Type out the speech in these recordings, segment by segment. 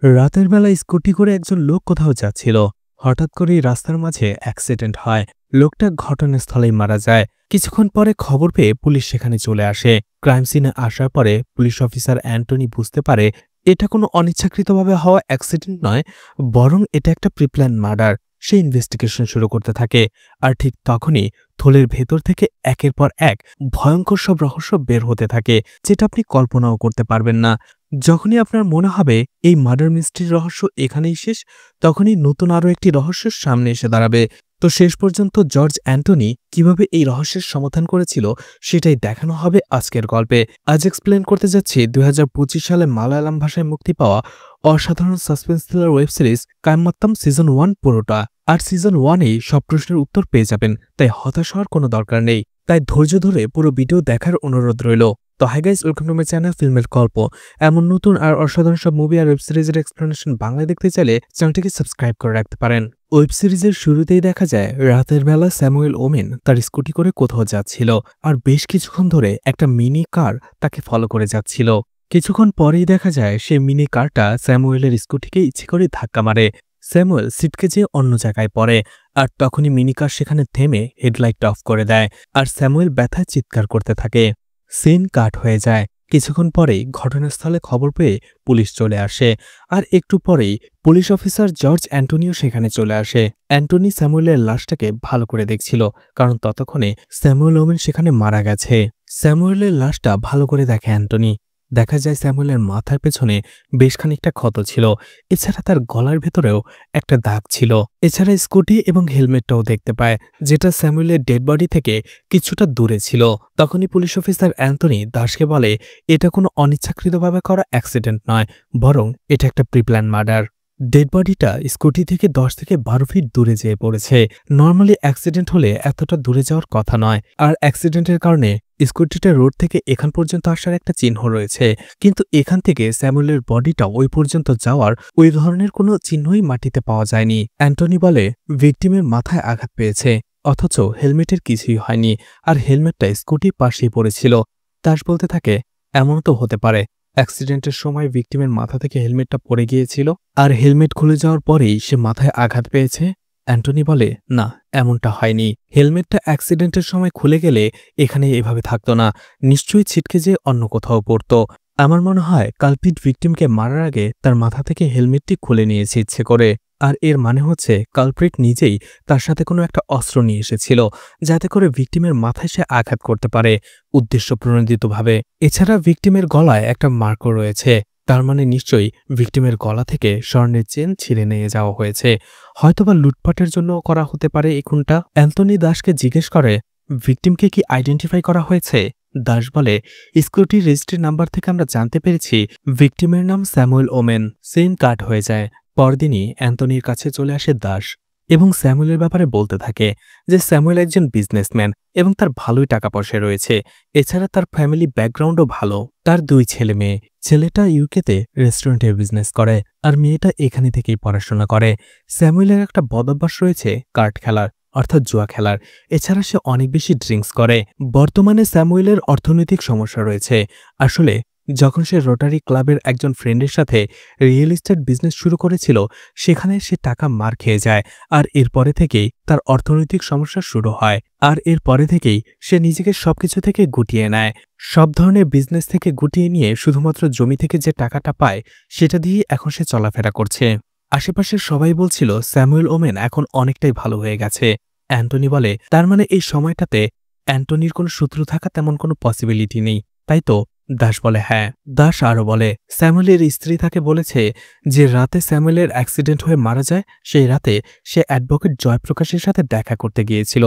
রাতের বেলা স্কুটি করে একজন লোক কোথাও যাচ্ছিল। হঠাৎ করেই রাস্তার মাঝে অ্যাক্সিডেন্ট হয়। লোকটা ঘটনাস্থলেই মারা যায়। কিছুক্ষণ পরে খবর পেয়ে পুলিশ সেখানে চলে আসে। ক্রাইম সিনে আসার পরে পুলিশ অফিসার অ্যান্টনি বুঝতে পারে এটা কোনো অনিচ্ছাকৃতভাবে হওয়া অ্যাক্সিডেন্ট নয়, বরং এটা একটা প্রিপ্ল্যান মার্ডার। সে ইনভেস্টিগেশন শুরু করতে থাকে। আর ঠিক তখনই থলের ভেতর থেকে একের পর এক ভয়ঙ্কর সব রহস্য বের হতে থাকে, যেটা আপনি কল্পনাও করতে পারবেন না। যখনই আপনার মনে হবে এই মার্ডার মিস্ট্রির রহস্য এখানেই শেষ, তখনই নতুন আরও একটি রহস্যের সামনে এসে দাঁড়াবে। তো শেষ পর্যন্ত জর্জ অ্যান্টনি কিভাবে এই রহস্যের সমাধান করেছিল সেটাই দেখানো হবে আজকের গল্পে। আজ এক্সপ্লেন করতে যাচ্ছি ২০২৫ সালে মালায়ালাম ভাষায় মুক্তি পাওয়া অসাধারণ সাসপেন্স থ্রিলার ওয়েব সিরিজ কায়মোত্তম সিজন 1 পুরোটা। আর সিজন 1এই সব প্রশ্নের উত্তর পেয়ে যাবেন, তাই হতাশ হওয়ার কোনো দরকার নেই। তাই ধৈর্য ধরে পুরো ভিডিও দেখার অনুরোধ রইল। তো hi guys, welcome to my channel ফিল্মের গল্প। এমন নতুন আর অসাধারণ সব মুভি আর ওয়েব সিরিজের এক্সপ্লেনেশন বাংলায় দেখতে চাইলে চ্যানেলটিকে সাবস্ক্রাইব করে রাখতে পারেন। ওয়েব সিরিজের শুরুতেই দেখা যায় রাতের বেলা স্যামুয়েল ওমেন তার স্কুটি করে কোথাও যাচ্ছিল, আর বেশ কিছুক্ষণ ধরে একটা মিনি কার তাকে ফলো করে যাচ্ছিল। কিছুক্ষণ পরেই দেখা যায় সে মিনি কারটা স্যামুয়েলের স্কুটিকে ইচ্ছে করে ধাক্কা মারে। স্যামুয়েল সিটকে যেয়ে অন্য জায়গায় পড়ে, আর তখনই মিনি কার সেখানে থেমে হেডলাইটটা অফ করে দেয়, আর স্যামুয়েল ব্যথায় চিৎকার করতে থাকে। সিন কাট হয়ে যায়। কিছুক্ষণ পরেই ঘটনাস্থলে খবর পেয়ে পুলিশ চলে আসে, আর একটু পরেই পুলিশ অফিসার জর্জ অ্যান্টনিও সেখানে চলে আসে। অ্যান্টনি স্যামুয়েলের লাশটাকে ভালো করে দেখছিল, কারণ ততক্ষণে স্যামুয়েল ওমেন সেখানে মারা গেছে। স্যামুয়েলের লাশটা ভালো করে দেখে অ্যান্টনি। দেখা যায় স্যামুয়েলের মাথার পেছনে বেশ খানিকটা ক্ষত ছিল, এছাড়া তার গলার ভেতরেও একটা দাগ ছিল। এছাড়া স্কুটি এবং হেলমেটটাও দেখতে পায়, যেটা স্যামুয়েলের ডেড বডি থেকে কিছুটা দূরে ছিল। তখনই পুলিশ অফিসার অ্যান্টনি দাসকে বলে এটা কোনো অনিচ্ছাকৃতভাবে করা অ্যাক্সিডেন্ট নয়, বরং এটা একটা প্রিপ্ল্যান মার্ডার। ডেড বডিটা স্কুটি থেকে 10 থেকে 12 ফিট দূরে যেয়ে পড়েছে। নর্মালি অ্যাক্সিডেন্ট হলে এতটা দূরে যাওয়ার কথা নয়, আর অ্যাক্সিডেন্টের কারণে স্কুটিটা রোড থেকে এখান পর্যন্ত আসার একটা চিহ্ন রয়েছে, কিন্তু এখান থেকে স্যামুয়েলের বডিটা ওই পর্যন্ত যাওয়ার ওই ধরনের কোনো চিহ্নই মাটিতে পাওয়া যায়নি। অ্যান্টনি বলে ভিকটিমের মাথায় আঘাত পেয়েছে, অথচ হেলমেটের কিছুই হয়নি, আর হেলমেটটা স্কুটির পাশেই পড়েছিল। দাস বলতে থাকে এমন তো হতে পারে অ্যাক্সিডেন্টের সময় ভিকটিমের মাথা থেকে হেলমেটটা পড়ে গিয়েছিল, আর হেলমেট খুলে যাওয়ার পরেই সে মাথায় আঘাত পেয়েছে। অ্যান্টনি বলে না, এমনটা হয়নি। হেলমেটটা অ্যাক্সিডেন্টের সময় খুলে গেলে এখানে এভাবে থাকতো না, নিশ্চয়ই ছিটকে যেয়ে অন্য কোথাও পড়তো। আমার মনে হয় কালপিট ভিকটিমকে মারার আগে তার মাথা থেকে হেলমেটটি খুলে নিয়েছে ইচ্ছে করে, আর এর মানে হচ্ছে কালপ্রিট নিজেই তার সাথে কোনো একটা অস্ত্র নিয়ে এসেছিল, যাতে করে ভিকটিমের মাথায় সে আঘাত করতে পারে উদ্দেশ্য প্রণোদিতভাবে। এছাড়া ভিকটিমের গলায় একটা মার্কও রয়েছে, তার মানে নিশ্চয়ই ভিকটিমের গলা থেকে স্বর্ণের চেন ছিঁড়ে নিয়ে যাওয়া হয়েছে, হয়তোবা লুটপাটের জন্য করা হতে পারে এই খুনটা। অ্যান্টনি দাসকে জিজ্ঞেস করে ভিকটিমকে কি আইডেন্টিফাই করা হয়েছে। দাস বলে স্কুটির রেজিস্ট্রি নাম্বার থেকে আমরা জানতে পেরেছি ভিকটিমের নাম স্যামুয়েল ওমেন। সিন কাট হয়ে যায়। পরদিনই অ্যান্টনির কাছে চলে আসে দাস এবং স্যামুয়েলের ব্যাপারে বলতে থাকে যে স্যামুয়েল একজন বিজনেসম্যান এবং তার ভালোই টাকা পয়সা রয়েছে। এছাড়া তার ফ্যামিলি ব্যাকগ্রাউন্ডও ভালো। তার 2 ছেলে মেয়ে। ছেলেটা ইউকেতে রেস্টুরেন্টে বিজনেস করে, আর মেয়েটা এখানে থেকেই পড়াশোনা করে। স্যামুয়েলের একটা বদভ্যাস রয়েছে কার্ড খেলার, অর্থাৎ জুয়া খেলার। এছাড়া সে অনেক বেশি ড্রিঙ্কস করে। বর্তমানে স্যামুয়েলের অর্থনৈতিক সমস্যা রয়েছে। আসলে যখন সে রোটারি ক্লাবের একজন ফ্রেন্ডের সাথে রিয়েল এস্টেট বিজনেস শুরু করেছিল, সেখানে সে টাকা মার খেয়ে যায়, আর এরপরে থেকেই তার অর্থনৈতিক সমস্যা শুরু হয়। আর এরপরে থেকেই সে নিজেকে সবকিছু থেকে গুটিয়ে নেয়। সব ধরনের বিজনেস থেকে গুটিয়ে নিয়ে শুধুমাত্র জমি থেকে যে টাকাটা পায় সেটা দিয়ে এখন সে চলাফেরা করছে। আশেপাশের সবাই বলছিল স্যামুয়েল ওমেন এখন অনেকটাই ভালো হয়ে গেছে। অ্যান্টনি বলে তার মানে এই সময়টাতে অ্যান্টনির কোনো শত্রু থাকা তেমন কোনো পসিবিলিটি নেই, তাই তো? দাস বলে হ্যাঁ। দাস আরও বলে স্যামুয়েলের স্ত্রী তাকে বলেছে যে রাতে স্যামুয়েলের অ্যাক্সিডেন্ট হয়ে মারা যায়, সেই রাতে সে অ্যাডভোকেট জয়প্রকাশের সাথে দেখা করতে গিয়েছিল,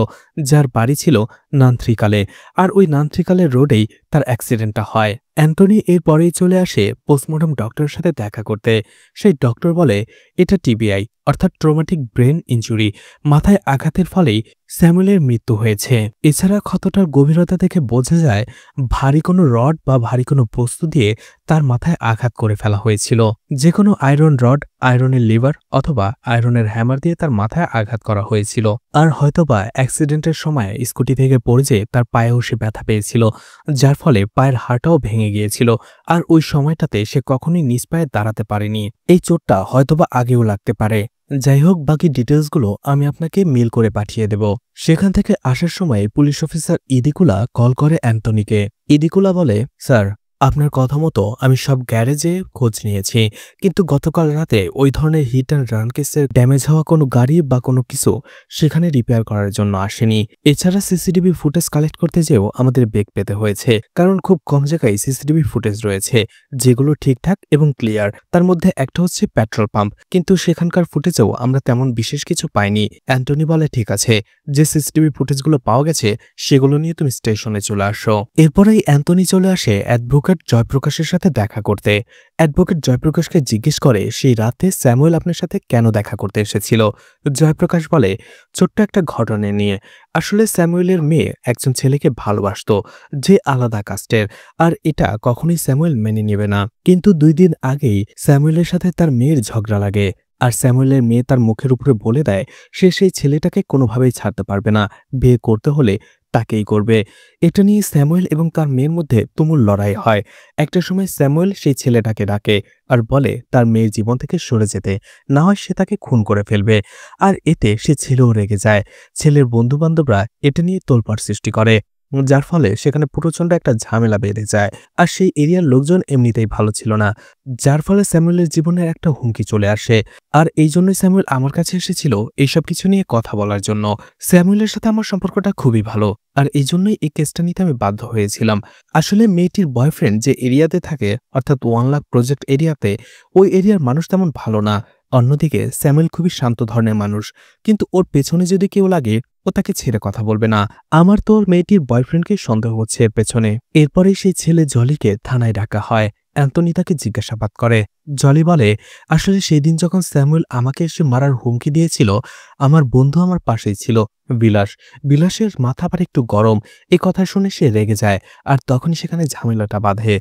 যার বাড়ি ছিল নান্থ্রিকালে, আর ওই নান্থ্রিকালের রোডেই তার অ্যাক্সিডেন্টটা হয়। অ্যান্টনি এরপরেই চলে আসে পোস্টমর্টম ডক্টরের সাথে দেখা করতে। সেই ডক্টর বলে এটা টিবিআই, অর্থাৎ ট্রমাটিক ব্রেন ইনজুরি। মাথায় আঘাতের ফলেই স্যামুয়েলের মৃত্যু হয়েছে। এছাড়া ক্ষতটার গভীরতা দেখে বোঝা যায় ভারী কোনো রড বা ভারী কোনো বস্তু দিয়ে তার মাথায় আঘাত করে ফেলা হয়েছিল। যে কোনো আয়রন রড, আয়রনের লিভার অথবা আয়রনের হ্যামার দিয়ে তার মাথায় আঘাত করা হয়েছিল। আর হয়তোবা অ্যাক্সিডেন্টের সময় স্কুটি থেকে পড়ে যেয়ে তার পায়েও সে ব্যথা পেয়েছিল, যার ফলে পায়ের হাড়টাও ভেঙে গিয়েছিল। আর ওই সময়টাতে সে কখনোই নিজ পায়ে দাঁড়াতে পারেনি। এই চোটটা হয়তোবা আগেও লাগতে পারে। যাই হোক, বাকি ডিটেলসগুলো আমি আপনাকে মেল করে পাঠিয়ে দেব। সেখান থেকে আসার সময় পুলিশ অফিসার ইদিকুলা কল করে অ্যান্টনিকে। ইদিকুলা বলে, স্যার, আপনার কথা মতো আমি সব গ্যারেজে খোঁজ নিয়েছি, কিন্তু গতকাল রাতে ওই ধরনের হিট অ্যান্ড রান কেসের ড্যামেজ হওয়া কোনো গাড়ি বা কোনো কিছু সেখানে রিপেয়ার করার জন্য আসেনি। এছাড়া সিসিটিভি ফুটেজ কালেক্ট করতে যেও আমাদের বেগ পেতে হয়েছে, কারণ খুব কম জায়গায় সিসিটিভি ফুটেজ রয়েছে যেগুলো ঠিকঠাক এবং ক্লিয়ার। তার মধ্যে একটা হচ্ছে পেট্রোল পাম্প, কিন্তু সেখানকার ফুটেজেও আমরা তেমন বিশেষ কিছু পাইনি। অ্যান্টনি বলে, ঠিক আছে, যে সিসিটিভি ফুটেজগুলো পাওয়া গেছে সেগুলো নিয়ে তুমি স্টেশনে চলে আসো। এরপরেই অ্যান্টনি চলে আসে অ্যাডভোকেট জয়প্রকাশের সাথে দেখা করতে। অ্যাডভোকেট জয়প্রকাশকে জিজ্ঞেস করে সেই রাতে স্যামুয়েল আপনার সাথে কেন দেখা করতে এসেছিল। জয়প্রকাশ বলে, ছোট্ট একটা ঘটনা নিয়ে। আসলে স্যামুয়েলের মেয়ে একজন ছেলেকে ভালোবাসতো যে আলাদা কাস্টের, আর এটা কখনোই স্যামুয়েল মেনে নেবে না। কিন্তু 2 দিন আগেই স্যামুয়েলের সাথে তার মেয়ের ঝগড়া লাগে, আর স্যামুয়েলের মেয়ে তার মুখের উপরে বলে দেয় সে সেই ছেলেটাকে কোনোভাবেই ছাড়তে পারবে না, বিয়ে করতে হলে তাকেই করবে। এটা নিয়ে স্যামুয়েল এবং তার মেয়ের মধ্যে তুমুল লড়াই হয়। একটা সময় স্যামুয়েল সেই ছেলেটাকে ডাকে আর বলে তার মেয়ের জীবন থেকে সরে যেতে, না হয় সে তাকে খুন করে ফেলবে। আর এতে সে ছেলেও রেগে যায়। ছেলের বন্ধুবান্ধবরা এটা নিয়ে তোলপাড় সৃষ্টি করে, যার ফলে সেখানে প্রচণ্ড একটা ঝামেলা বেড়ে যায়। আর সেই এরিয়ার লোকজন এমনিতেই ভালো ছিল না, যার ফলে স্যামুয়েলের জীবনের একটা হুমকি চলে আসে। আর এই জন্যই স্যামুয়েল আমার কাছে এসেছিল এইসব কিছু নিয়ে কথা বলার জন্য। স্যামুয়েলের সাথে আমার সম্পর্কটা খুবই ভালো, আর এই জন্যই এই কেসটা নিতে আমি বাধ্য হয়েছিলাম। আসলে মেয়েটির বয়ফ্রেন্ড যে এরিয়াতে থাকে, অর্থাৎ 1 লাখ প্রজেক্ট এরিয়াতে, ওই এরিয়ার মানুষ তেমন ভালো না। অন্যদিকে স্যামুয়েল খুবই শান্ত ধরনের মানুষ, কিন্তু ওর পেছনে যদি কেউ লাগে ও তাকে ছেড়ে কথা বলবে না। আমার তো ওর মেয়েটির বয়ফ্রেন্ডকে সন্দেহ হচ্ছে এর পেছনে। এরপরে সেই ছেলে জলিকে থানায় ডাকা হয়। অ্যান্টনি তাকে জিজ্ঞাসাবাদ করে। জলি বলে, আসলে সেই দিন যখন স্যামুয়েল আমাকে এসে মারার হুমকি দিয়েছিল, আমার বন্ধু আমার পাশেই ছিল, বিলাস। বিলাসের মাথা আবার একটু গরম। এই কথা শুনে সে রেগে যায়, আর তখনই সেখানে ঝামেলাটা বাঁধে।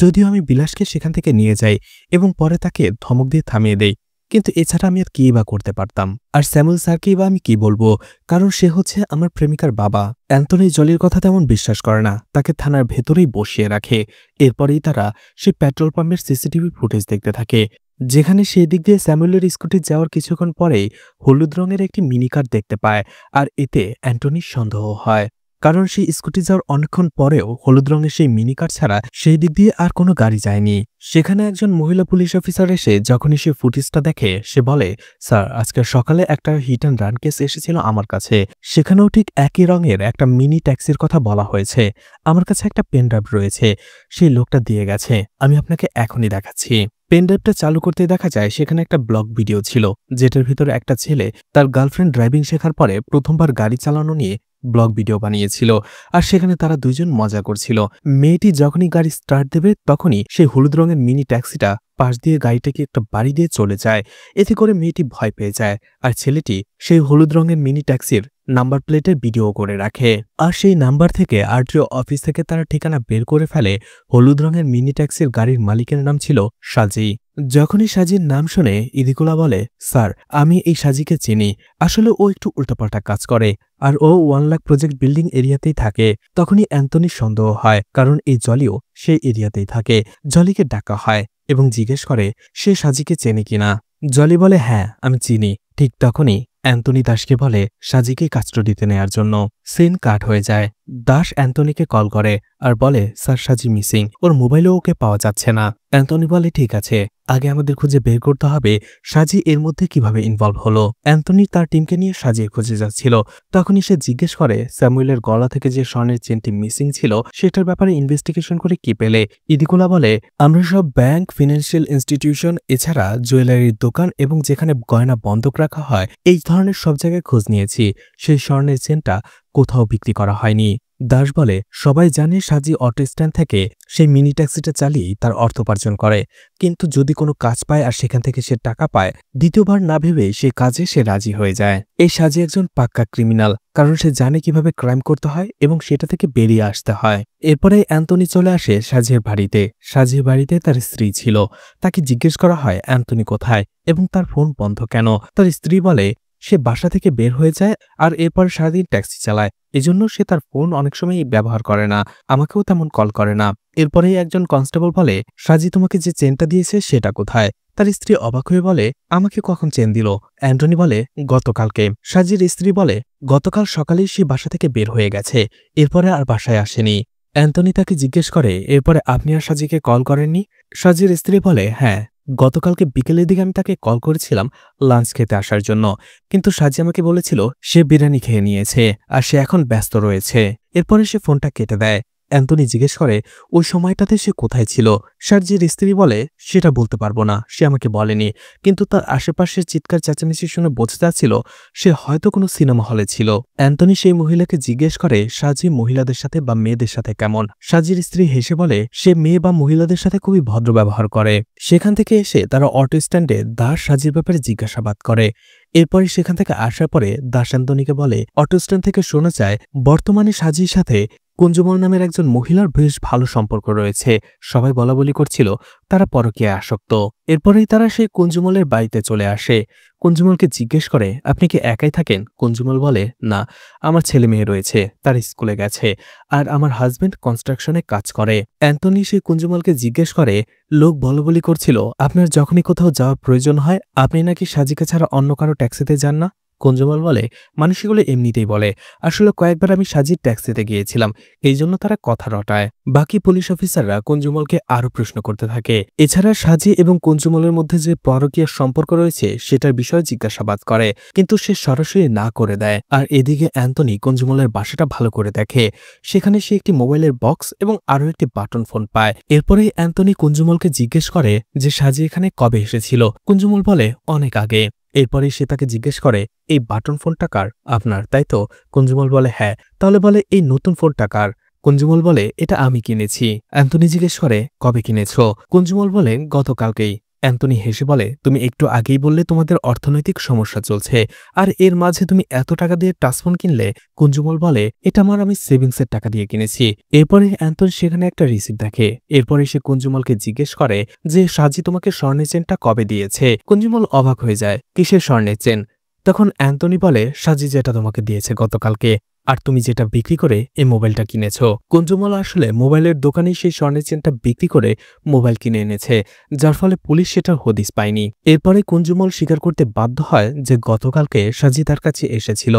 যদিও আমি বিলাসকে সেখান থেকে নিয়ে যাই এবং পরে তাকে ধমক দিয়ে থামিয়ে দেই, কিন্তু এছাড়া আমি আর কি বা করতে পারতাম। আর স্যামুয়েল স্যারকেই বা আমি কি বলবো, কারণ সে হচ্ছে আমার প্রেমিকার বাবা। অ্যান্টনি জলির কথা তেমন বিশ্বাস করে না, তাকে থানার ভেতরেই বসিয়ে রাখে। এরপরেই তারা সেই পেট্রোল পাম্পের সিসিটিভি ফুটেজ দেখতে থাকে, যেখানে সেই দিক দিয়ে স্যামুয়েলের স্কুটি যাওয়ার কিছুক্ষণ পরেই হলুদ রঙের একটি মিনি কার দেখতে পায়। আর এতে অ্যান্টনির সন্দেহ হয়, কারণ সেই স্কুটি যাওয়ার অনেকক্ষণ পরেও হলুদ রঙের সেই মিনি কার ছাড়া সেই দিক দিয়ে আর কোনো গাড়ি যায়নি। সেখানে একজন মহিলা পুলিশ অফিসার এসে যখনই সে ফুটেজটা দেখে, সে বলে, স্যার, আজকে সকালে একটা হিট অ্যান্ড রান কেস এসেছিল আমার কাছে, সেখানেও ঠিক একই রঙের একটা মিনি ট্যাক্সির কথা বলা হয়েছে। আমার কাছে একটা পেনড্রাইভ রয়েছে, সেই লোকটা দিয়ে গেছে, আমি আপনাকে এখনই দেখাচ্ছি। পেনড্রাইভটা চালু করতে দেখা যায় সেখানে একটা ব্লগ ভিডিও ছিল, যেটার ভিতরে একটা ছেলে তার গার্লফ্রেন্ড ড্রাইভিং শেখার পরে প্রথমবার গাড়ি চালানো নিয়ে ব্লগ ভিডিও বানিয়েছিল, আর সেখানে তারা দুইজন মজা করছিল। মেয়েটি যখনই গাড়ি স্টার্ট দেবে তখনই সেই হলুদ রঙের মিনি ট্যাক্সিটা পাশ দিয়ে গাড়িটাকে একটা বাড়ি দিয়ে চলে যায়। এতে করে মেয়েটি ভয় পেয়ে যায়, আর ছেলেটি সেই হলুদ রঙের মিনি ট্যাক্সির নাম্বার প্লেটের ভিডিও করে রাখে। আর সেই নাম্বার থেকে আরটিও অফিস থেকে তারা ঠিকানা বের করে ফেলে। হলুদ রঙের মিনি ট্যাক্সির গাড়ির মালিকের নাম ছিল সাজি। যখনই সাজির নাম শুনে ইদিকুলা বলে, স্যার, আমি এই সাজিকে চিনি। আসলে ও একটু উল্টাপাল্টা কাজ করে, আর ও 1 লাখ প্রজেক্ট বিল্ডিং এরিয়াতেই থাকে। তখনই অ্যান্টনির সন্দেহ হয়, কারণ এই জলিও সেই এরিয়াতেই থাকে। জলিকে ডাকা হয় এবং জিজ্ঞেস করে সে সাজিকে চেনে কিনা। জলি বলে, হ্যাঁ, আমি চিনি। ঠিক তখনই অ্যান্টনি দাসকে বলে সাজিকে কাস্টডিতে নেয়ার জন্য। সিন কাট হয়ে যায়। দাস অ্যান্টনিকে কল করে আর বলে, স্যার, সাজি মিসিং, ওর মোবাইলেও ওকে পাওয়া যাচ্ছে না। অ্যান্টনি বলে, ঠিক আছে, আগে আমাদের খুঁজে বের করতে হবে সাজি এর মধ্যে কিভাবে ইনভলভ হলো। অ্যান্টনি তার টিমকে নিয়ে সাজির খুঁজে যাচ্ছিল। তখনই সে জিজ্ঞেস করে স্যামুয়েলের গলা থেকে যে স্বর্ণের চেনটি মিসিং ছিল সেটার ব্যাপারে ইনভেস্টিগেশন করে কি পেলে। ইদিকুলা বলে, আমরা সব ব্যাংক, ফিনান্সিয়াল ইনস্টিটিউশন, এছাড়া জুয়েলারির দোকান এবং যেখানে গয়না বন্ধক রাখা হয় এই ধরনের সব জায়গায় খোঁজ নিয়েছি। সেই স্বর্ণের চেনটা কোথাও বিক্রি করা হয়নি। দাস বলে, সবাই জানে সাজি অটো স্ট্যান্ড থেকে সেই মিনি ট্যাক্সিটা চালিয়েই তার অর্থ উপার্জন করে, কিন্তু যদি কোনো কাজ পায় আর সেখান থেকে সে টাকা পায়, দ্বিতীয়বার না ভেবে সে কাজে সে রাজি হয়ে যায়। এই সাজি একজন পাক্কা ক্রিমিনাল, কারণ সে জানে কিভাবে ক্রাইম করতে হয় এবং সেটা থেকে বেরিয়ে আসতে হয়। এরপরে অ্যান্থনি চলে আসে সাজির বাড়িতে। সাজির বাড়িতে তার স্ত্রী ছিল। তাকে জিজ্ঞেস করা হয় অ্যান্থনি কোথায় এবং তার ফোন বন্ধ কেন। তার স্ত্রী বলে সে বাসা থেকে বের হয়ে যায় আর এরপর সারাদিন ট্যাক্সি চালায়, এজন্য সে তার ফোন অনেক সময় ব্যবহার করে না, আমাকেও তেমন কল করে না। এরপরেই একজন কনস্টেবল বলে, সাজি তোমাকে যে চেনটা দিয়েছে সেটা কোথায়? তার স্ত্রী অবাক হয়ে বলে, আমাকে কখন চেন দিল? অ্যান্টনি বলে, গতকালকে। সাজির স্ত্রী বলে, গতকাল সকালেই সে বাসা থেকে বের হয়ে গেছে, এরপরে আর বাসায় আসেনি। অ্যান্টনি তাকে জিজ্ঞেস করে, এরপরে আপনি আর সাজিকে কল করেননি? সাজির স্ত্রী বলে, হ্যাঁ, গতকালকে বিকেলের দিকে আমি তাকে কল করেছিলাম লাঞ্চ খেতে আসার জন্য, কিন্তু সাজি আমাকে বলেছিল সে বিরিয়ানি খেয়ে নিয়েছে আর সে এখন ব্যস্ত রয়েছে। এরপরে সে ফোনটা কেটে দেয়। অ্যান্থনি জিজ্ঞেস করে, ওই সময়টাতে সে কোথায় ছিল? সার্জির স্ত্রী বলে, সেটা বলতে পারবো না, সে আমাকে বলেনি, কিন্তু তার আশেপাশের চিৎকার চেঁচামেচি শুনে বোঝা যাচ্ছিল সে হয়তো কোনো সিনেমা হলে ছিল। অ্যান্থনি সেই মহিলাকে জিজ্ঞেস করে সাজি মহিলাদের সাথে বা মেয়েদের সাথে কেমন। সাজির স্ত্রী হেসে বলে সে মেয়ে বা মহিলাদের সাথে খুবই ভদ্র ব্যবহার করে। সেখান থেকে এসে তারা অটো স্ট্যান্ডে দাস সাজির ব্যাপারে জিজ্ঞাসাবাদ করে। এরপরে সেখান থেকে আসার পরে দাস অ্যান্থনিকে বলে, অটো স্ট্যান্ড থেকে শোনা যায় বর্তমানে সাজির সাথে কুঞ্জুমল নামের একজন মহিলার বেশ ভালো সম্পর্ক রয়েছে। সবাই বলাবলি করছিল তারা পরকীয়ায় আসক্ত। এরপরেই তারা সেই কুঞ্জুমলের বাড়িতে চলে আসে। কুঞ্জুমলকে জিজ্ঞেস করে, আপনি কি একাই থাকেন? কুঞ্জুমল বলে, না, আমার ছেলে মেয়ে রয়েছে, তার স্কুলে গেছে, আর আমার হাজবেন্ড কনস্ট্রাকশনে কাজ করে। অ্যান্থনি সেই কুঞ্জুমলকে জিজ্ঞেস করে, লোক বলাবলি করছিল আপনার যখনই কোথাও যাওয়ার প্রয়োজন হয় আপনি নাকি সাজিকা ছাড়া অন্য কারো ট্যাক্সিতে যান না? কুঞ্জুমল বলে, মানুষ এগুলো এমনিতেই বলে, আসলে কয়েকবার আমি সাজির ট্যাক্সিতে গিয়েছিলাম, এই জন্য তারা কথা রটায়। বাকি পুলিশ অফিসাররা কুঞ্জুমলকে আরও প্রশ্ন করতে থাকে। এছাড়া সাজি এবং কুঞ্জুমলের মধ্যে যে পরকীয়ার সম্পর্ক রয়েছে সেটার বিষয়ে জিজ্ঞাসাবাদ করে, কিন্তু সে সরাসরি না করে দেয়। আর এদিকে অ্যান্থনি কুঞ্জুমলের বাসাটা ভালো করে দেখে। সেখানে সে একটি মোবাইলের বক্স এবং আরও একটি বাটন ফোন পায়। এরপরেই অ্যান্থনি কুঞ্জুমলকে জিজ্ঞেস করে যে সাজি এখানে কবে এসেছিল। কুঞ্জুমল বলে, অনেক আগে। এরপরে সে তাকে জিজ্ঞেস করে, এই বাটন ফোনটা কার? আপনার, তাই তো? কুঞ্জুমল বলে, হ্যাঁ। তাহলে বলে, এই নতুন ফোনটা কার? কুঞ্জুমল বলে, এটা আমি কিনেছি। অ্যান্থনি জিজ্ঞেস করে, কবে কিনেছ? কুঞ্জুমল বলে, গতকালকেই। অ্যান্থনি হেসে বলে, তুমি একটু আগেই বললে তোমাদের অর্থনৈতিক সমস্যা চলছে, আর এর মাঝে তুমি এত টাকা দিয়ে টাচফোন কিনলে? কুঞ্জুমল বলে, এটা আমি সেভিংসের টাকা দিয়ে কিনেছি। এরপরে অ্যান্থনি সেখানে একটা রিসিপ্ট দেখে। এরপরে সে কুঞ্জুমলকে জিজ্ঞেস করে যে সাজি তোমাকে স্বর্ণের চেনটা কবে দিয়েছে? কুঞ্জুমল অবাক হয়ে যায়, কিসের স্বর্ণের চেন? তখন অ্যান্থনি বলে, সাজি যেটা তোমাকে দিয়েছে গতকালকে, আর তুমি যেটা বিক্রি করে এই মোবাইলটা কিনেছ। কুঞ্জুমল আসলে মোবাইলের দোকানে সেই স্বর্ণের চেনটা বিক্রি করে মোবাইল কিনে এনেছে, যার ফলে পুলিশ সেটার হদিস পায়নি। এরপরে কুঞ্জুমল স্বীকার করতে বাধ্য হয় যে গতকালকে সাজি তার কাছে এসেছিল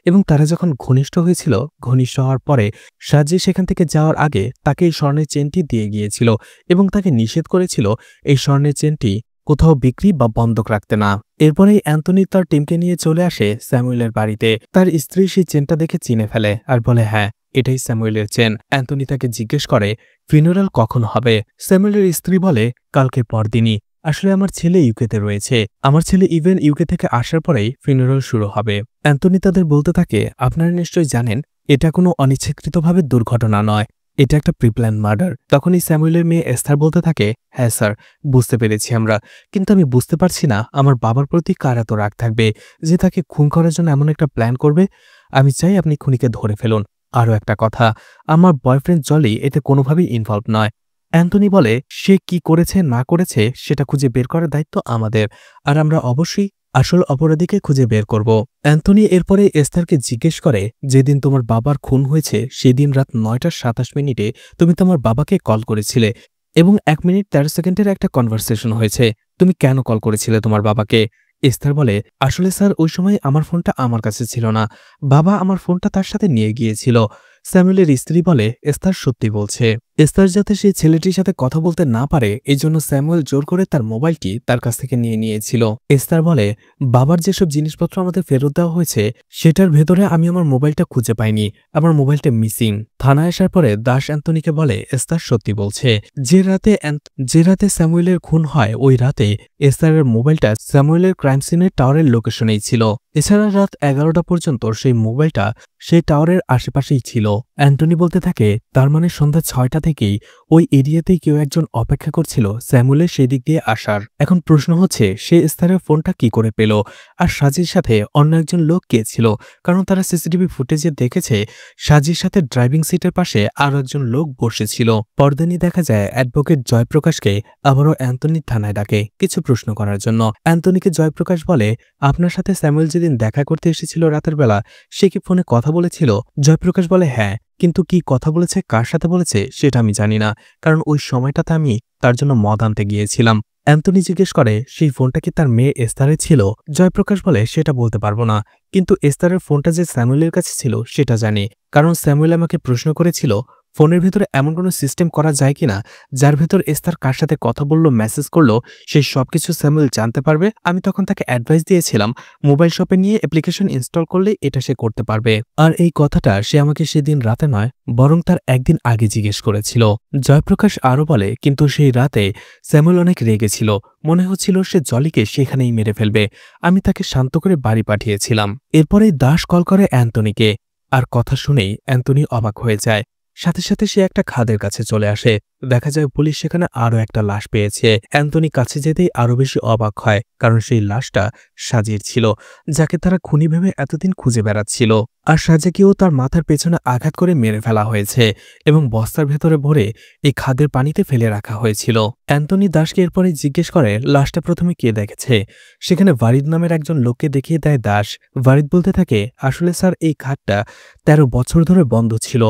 এবং তারা যখন ঘনিষ্ঠ হয়েছিল, ঘনিষ্ঠ হওয়ার পরে সাজি সেখান থেকে যাওয়ার আগে তাকে এই স্বর্ণের চেনটি দিয়ে গিয়েছিল এবং তাকে নিষেধ করেছিল এই স্বর্ণের চেনটি কোথাও বিক্রি বা বন্ধক রাখতে না। এরপরেই অ্যান্থনি তার টিমকে নিয়ে চলে আসে স্যামুয়েলের বাড়িতে। তার স্ত্রী সেই চেনটা দেখে চিনে ফেলে আর বলে, হ্যাঁ, এটাই স্যামুয়েলের চেন। অ্যান্থনি তাকে জিজ্ঞেস করে, ফিনারেল কখন হবে? স্যামুয়েলের স্ত্রী বলে, কালকে পরদিনই। আসলে আমার ছেলে ইউকেতে রয়েছে, আমার ছেলে ইভেন ইউকে থেকে আসার পরেই ফিনারেল শুরু হবে। অ্যান্থনি তাদের বলতে থাকে, আপনারা নিশ্চয়ই জানেন এটা কোনো অনিচ্ছাকৃতভাবে দুর্ঘটনা নয়, এটা একটা প্রিপ্ল্যান মার্ডার। তখনই স্যামুয়েলের মেয়ে এস্থার বলতে থাকে, হ্যাঁ স্যার, বুঝতে পেরেছি আমরা, কিন্তু আমি বুঝতে পারছি না আমার বাবার প্রতি কার এত রাগ থাকবে যে তাকে খুন করার জন্য এমন একটা প্ল্যান করবে। আমি চাই আপনি খুনিকে ধরে ফেলুন। আরও একটা কথা, আমার বয়ফ্রেন্ড জলি এতে কোনোভাবেই ইনভলভ নয়। অ্যান্থনি বলে, সে কি করেছে না করেছে সেটা খুঁজে বের করার দায়িত্ব আমাদের, আর আমরা অবশ্যই আসল অপরাধীকে খুঁজে বের করব। অ্যান্থনি এরপরে এস্থারকে জিজ্ঞেস করে, যেদিন তোমার বাবার খুন হয়েছে সেদিন রাত 9:27 তুমি তোমার বাবাকে কল করেছিলে এবং 1 মিনিট 13 সেকেন্ডের একটা কনভারসেশন হয়েছে। তুমি কেন কল করেছিলে তোমার বাবাকে? এস্থার বলে, আসলে স্যার ওই সময় আমার ফোনটা আমার কাছে ছিল না, বাবা আমার ফোনটা তার সাথে নিয়ে গিয়েছিল। স্যামুয়েলের স্ত্রী বলে, এস্থার সত্যি বলছে। এস্থার যাতে সেই ছেলেটির সাথে কথা বলতে না পারে এই জন্য স্যামুয়েল জোর করে তার মোবাইলটি তার কাছ থেকে নিয়ে নিয়েছিল। এস্থার বলে, বাবার যেসব জিনিসপত্র আমাদের ফেরত দেওয়া হয়েছে সেটার ভেতরে আমি আমার মোবাইলটা খুঁজে পাইনি, আমার মোবাইলটা মিসিং। থানায় আসার পরে দাস অ্যান্থনিকে বলে এস্থার সত্যি বলছে। যে রাতে স্যামুয়েলের খুন হয় ওই রাতে এস্থারের মোবাইলটা স্যামুয়েলের ক্রাইম সিনের টাওয়ারের লোকেশনেই ছিল। এছাড়া রাত 11টা পর্যন্ত সেই মোবাইলটা সেই টাওয়ারের আশেপাশেই ছিল। অ্যান্টনি বলতে থাকে, তার মানে সন্ধ্যা ৬টা থেকেই ওই এরিয়াতেই কেউ একজন অপেক্ষা করছিল স্যামুয়েলের সেই দিক দিয়ে আসার। এখন প্রশ্ন হচ্ছে, সে স্থানের ফোনটা কি করে পেল, আর সাজির সাথে অন্য একজন লোক কে ছিল? কারণ তারা সিসিটিভি ফুটেজে দেখেছে সাজির সাথে ড্রাইভিং সিটের পাশে আরও একজন লোক বসেছিল। পরদিনই দেখা যায় অ্যাডভোকেট জয়প্রকাশকে আবারও অ্যান্টনি থানায় ডাকে কিছু প্রশ্ন করার জন্য। অ্যান্টনিকে জয়প্রকাশ বলে, আপনার সাথে স্যামুয়েল যেদিন দেখা করতে এসেছিল রাতের বেলা, সে কি ফোনে কথা বলেছিল? জয়প্রকাশ বলে, হ্যাঁ, কিন্তু কি কথা বলেছে, কার সাথে বলেছে সেটা আমি জানি না, কারণ ওই সময়টাতে আমি তার জন্য মদ আনতে গিয়েছিলাম। অ্যান্টনি জিজ্ঞেস করে, সেই ফোনটা কি তার মেয়ে এস্তারের ছিল? জয়প্রকাশ বলে, সেটা বলতে পারবো না, কিন্তু এস্তারের ফোনটা যে স্যামুয়েলের কাছে ছিল সেটা জানি, কারণ স্যামুয়েল আমাকে প্রশ্ন করেছিল ফোনের ভেতরে এমন কোনো সিস্টেম করা যায় কিনা যার ভেতর এস্তার কার সাথে কথা বললো, মেসেজ করলো, সেই সবকিছু স্যামুয়েল জানতে পারবে। আমি তখন তাকে অ্যাডভাইস দিয়েছিলাম মোবাইল শপে নিয়ে অ্যাপ্লিকেশন ইনস্টল করলে এটা সে করতে পারবে। আর এই কথাটা সে আমাকে সেদিন রাতে নয়, বরং তার একদিন আগে জিজ্ঞেস করেছিল। জয়প্রকাশ আরও বলে, কিন্তু সেই রাতে স্যামুয়েল অনেক রেগেছিল, মনে হচ্ছিল সে জলিকে সেখানেই মেরে ফেলবে। আমি তাকে শান্ত করে বাড়ি পাঠিয়েছিলাম। এরপরেই দাস কল করে অ্যান্টনিকে, আর কথা শুনেই অ্যান্টনি অবাক হয়ে যায়। সাথে সাথে সে একটা খাদের কাছে চলে আসে। দেখা যায় পুলিশ সেখানে আরও একটা লাশ পেয়েছে। অ্যান্টনি কাছে যেতেই আরও বেশি অবাক হয়, কারণ সেই লাশটা সাজির ছিল, যাকে তারা খুনি ভেবে এতদিন খুঁজে বেড়াচ্ছিল। আর সাজিকেও তার মাথার পেছনে আঘাত করে মেরে ফেলা হয়েছে এবং বস্তার ভেতরে ভরে এই খাদের পানিতে ফেলে রাখা হয়েছিল। অ্যান্টনি দাসকে এরপরে জিজ্ঞেস করে লাশটা প্রথমে কে দেখেছে। সেখানে ওয়ারিদ নামের একজন লোককে দেখিয়ে দেয় দাস। ওয়ারিদ বলতে থাকে, আসলে স্যার, এই খাদটা ১৩ বছর ধরে বন্ধ ছিল,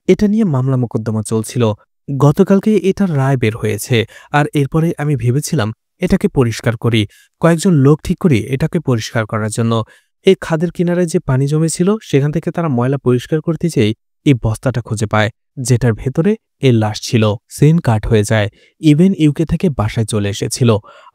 এটা নিয়ে মামলা মোকদ্দমা চলছিল। গতকালকে এটার রায় বের হয়েছে, আর এরপরে আমি ভেবেছিলাম এটাকে পরিষ্কার করি, কয়েকজন লোক ঠিক করি এটাকে পরিষ্কার করার জন্য। এই খাদের কিনারে যে পানি জমেছিল সেখান থেকে তারা ময়লা পরিষ্কার করতে চেয়ে এই বস্তাটা খুঁজে পায়, যেটার ভেতরে এর লাশ ছিল। সিন কাট হয়ে যায়। ইভেন ইউকে থেকে বাসায় চলে এসেছিল,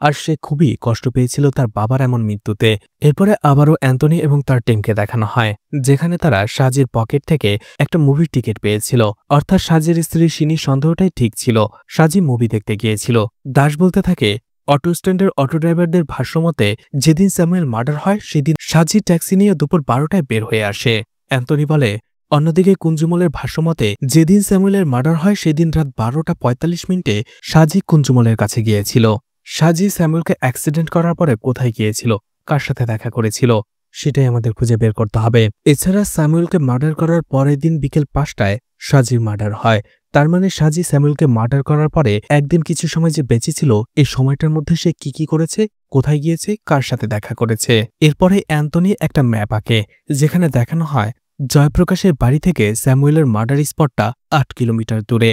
আর সে খুবই কষ্ট পেয়েছিল তার বাবার এমন মৃত্যুতে। এরপরে আবারও অ্যান্টনি এবং তার টিমকে দেখানো হয়, যেখানে তারা সাজির পকেট থেকে একটা মুভির টিকিট পেয়েছিল। অর্থাৎ সাজির স্ত্রী শিনির সন্দেহটাই ঠিক ছিল, সাজি মুভি দেখতে গিয়েছিল। দাস বলতে থাকে, অটো স্ট্যান্ডের অটো ড্রাইভারদের ভাষ্যমতে যেদিন স্যামুয়েল মার্ডার হয় সেদিন সাজি ট্যাক্সি নিয়ে দুপুর ১২টায় বের হয়ে আসে। অ্যান্টনি বলে, অন্যদিকে কুঞ্জুমলের ভাষ্যমতে যেদিন স্যামুয়েলের মার্ডার হয় সেদিন রাত ১২টা ৪৫ সাজি কুঞ্জুমলের কাছে গিয়েছিল। সাজি স্যামুয়েলকে অ্যাক্সিডেন্ট করার পরে কোথায় গিয়েছিল, কার সাথে দেখা করেছিল, সেটাই আমাদের খুঁজে বের করতে হবে। এছাড়া স্যামুয়েলকে মার্ডার করার পরের দিন বিকেল ৫টায় সাজির মার্ডার হয়। তার মানে সাজি স্যামুয়েলকে মার্ডার করার পরে একদিন কিছু সময় যে বেঁচে ছিল, এই সময়টার মধ্যে সে কি করেছে, কোথায় গিয়েছে, কার সাথে দেখা করেছে। এরপরে অ্যান্টনি একটা ম্যাপ আঁকে, যেখানে দেখানো হয় জয়প্রকাশের বাড়ি থেকে স্যামুয়েলের মার্ডার স্পটটা ৮ কিলোমিটার দূরে।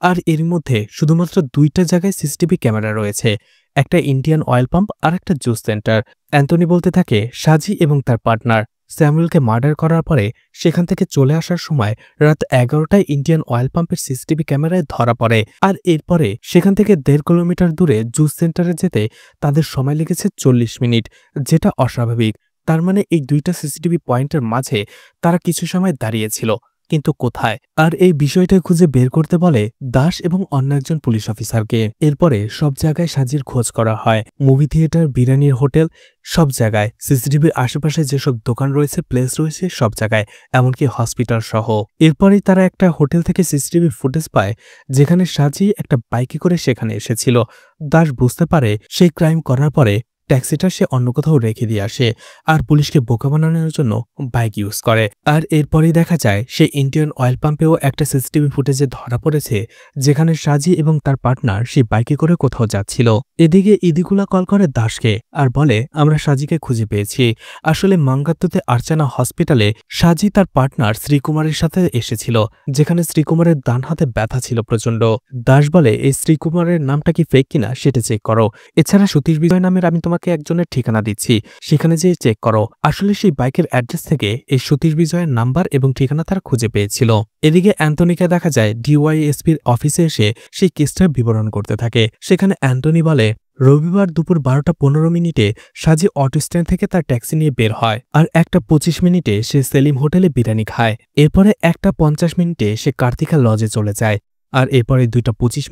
আর এর মধ্যে শুধুমাত্র ২টা জায়গায় সিসিটিভি ক্যামেরা রয়েছে, একটা ইন্ডিয়ান অয়েল পাম্প আর একটা জুস সেন্টার। অ্যান্টনি বলতে থাকে, সাজি এবং তার পার্টনার স্যামুয়েলকে মার্ডার করার পরে সেখান থেকে চলে আসার সময় রাত ১১টায় ইন্ডিয়ান অয়েল পাম্পের সিসিটিভি ক্যামেরায় ধরা পড়ে। আর এরপরে সেখান থেকে ১.৫ কিলোমিটার দূরে জুস সেন্টারে যেতে তাদের সময় লেগেছে ৪০ মিনিট, যেটা অস্বাভাবিক। তার মানে এই ২টা সিসিটিভি পয়েন্টের মাঝে তারা কিছু সময় দাঁড়িয়েছিল, কিন্তু কোথায়? আর এই বিষয়টা খুঁজে বের করতে বলে দাস এবং অন্য একজন পুলিশ অফিসারকে। এরপরে সব জায়গায় সাজির খোঁজ করা হয়, মুভি থিয়েটার, বিরিয়ানির হোটেল, সব জায়গায় সিসিটিভির আশেপাশে যেসব দোকান রয়েছে, প্লেস রয়েছে, সব জায়গায়, এমনকি হসপিটাল সহ। এরপরেই তারা একটা হোটেল থেকে সিসিটিভি ফুটেজ পায়, যেখানে সাজি একটা বাইকে করে সেখানে এসেছিল। দাস বুঝতে পারে সেই ক্রাইম করার পরে ট্যাক্সিটা সে অন্য কোথাও রেখে দিয়ে আসে, আর পুলিশকে বোকা বানানোর জন্য বাইক ইউজ করে। আর এরপরেই দেখা যায় সে ইন্ডিয়ান অয়েল পাম্পেও একটা সিসিটিভি ফুটেজে ধরা পড়েছে, যেখানে সাজি এবং তার পার্টনার সেই বাইকে করে কোথাও যাচ্ছিল। এদিকে ইদিকুলা কল করে দাসকে আর বলে, আমরা সাজিকে খুঁজে পেয়েছি। আসলে মাঙ্গাত্তুতে আর্চানা হসপিটালে সাজি তার পার্টনার শ্রীকুমারের সাথে এসেছিল, যেখানে শ্রীকুমারের ডান হাতে ব্যথা ছিল প্রচন্ড। দাস বলে, এই শ্রীকুমারের নামটা কি ফেক কিনা সেটা চেক করো। এছাড়া সতীশ বিজয় নামের আমি তোমাকে একজনের ঠিকানা দিচ্ছি, সেখানে যেয়ে চেক করো। আসলে সেই বাইকের অ্যাড্রেস থেকে এই সতীশ বিজয়ের নাম্বার এবং ঠিকানা তারা খুঁজে পেয়েছিল। এদিকে অ্যান্টনিকে দেখা যায় ডিওয়াইএসপির অফিসে এসে সেই কেসটার বিবরণ করতে থাকে। সেখানে অ্যান্টনি বলে, রবিবার দুপুর ১২টা ১৫ সাজি অটো স্ট্যান্ড থেকে তার ট্যাক্সি নিয়ে বের হয়, আর ১টা ২৫ সে সেলিম হোটেলে বিরিয়ানি খায়। এরপরে ১টা ৫০ সে কার্তিকা লজে চলে যায়, আর এরপরে ২টা ২৫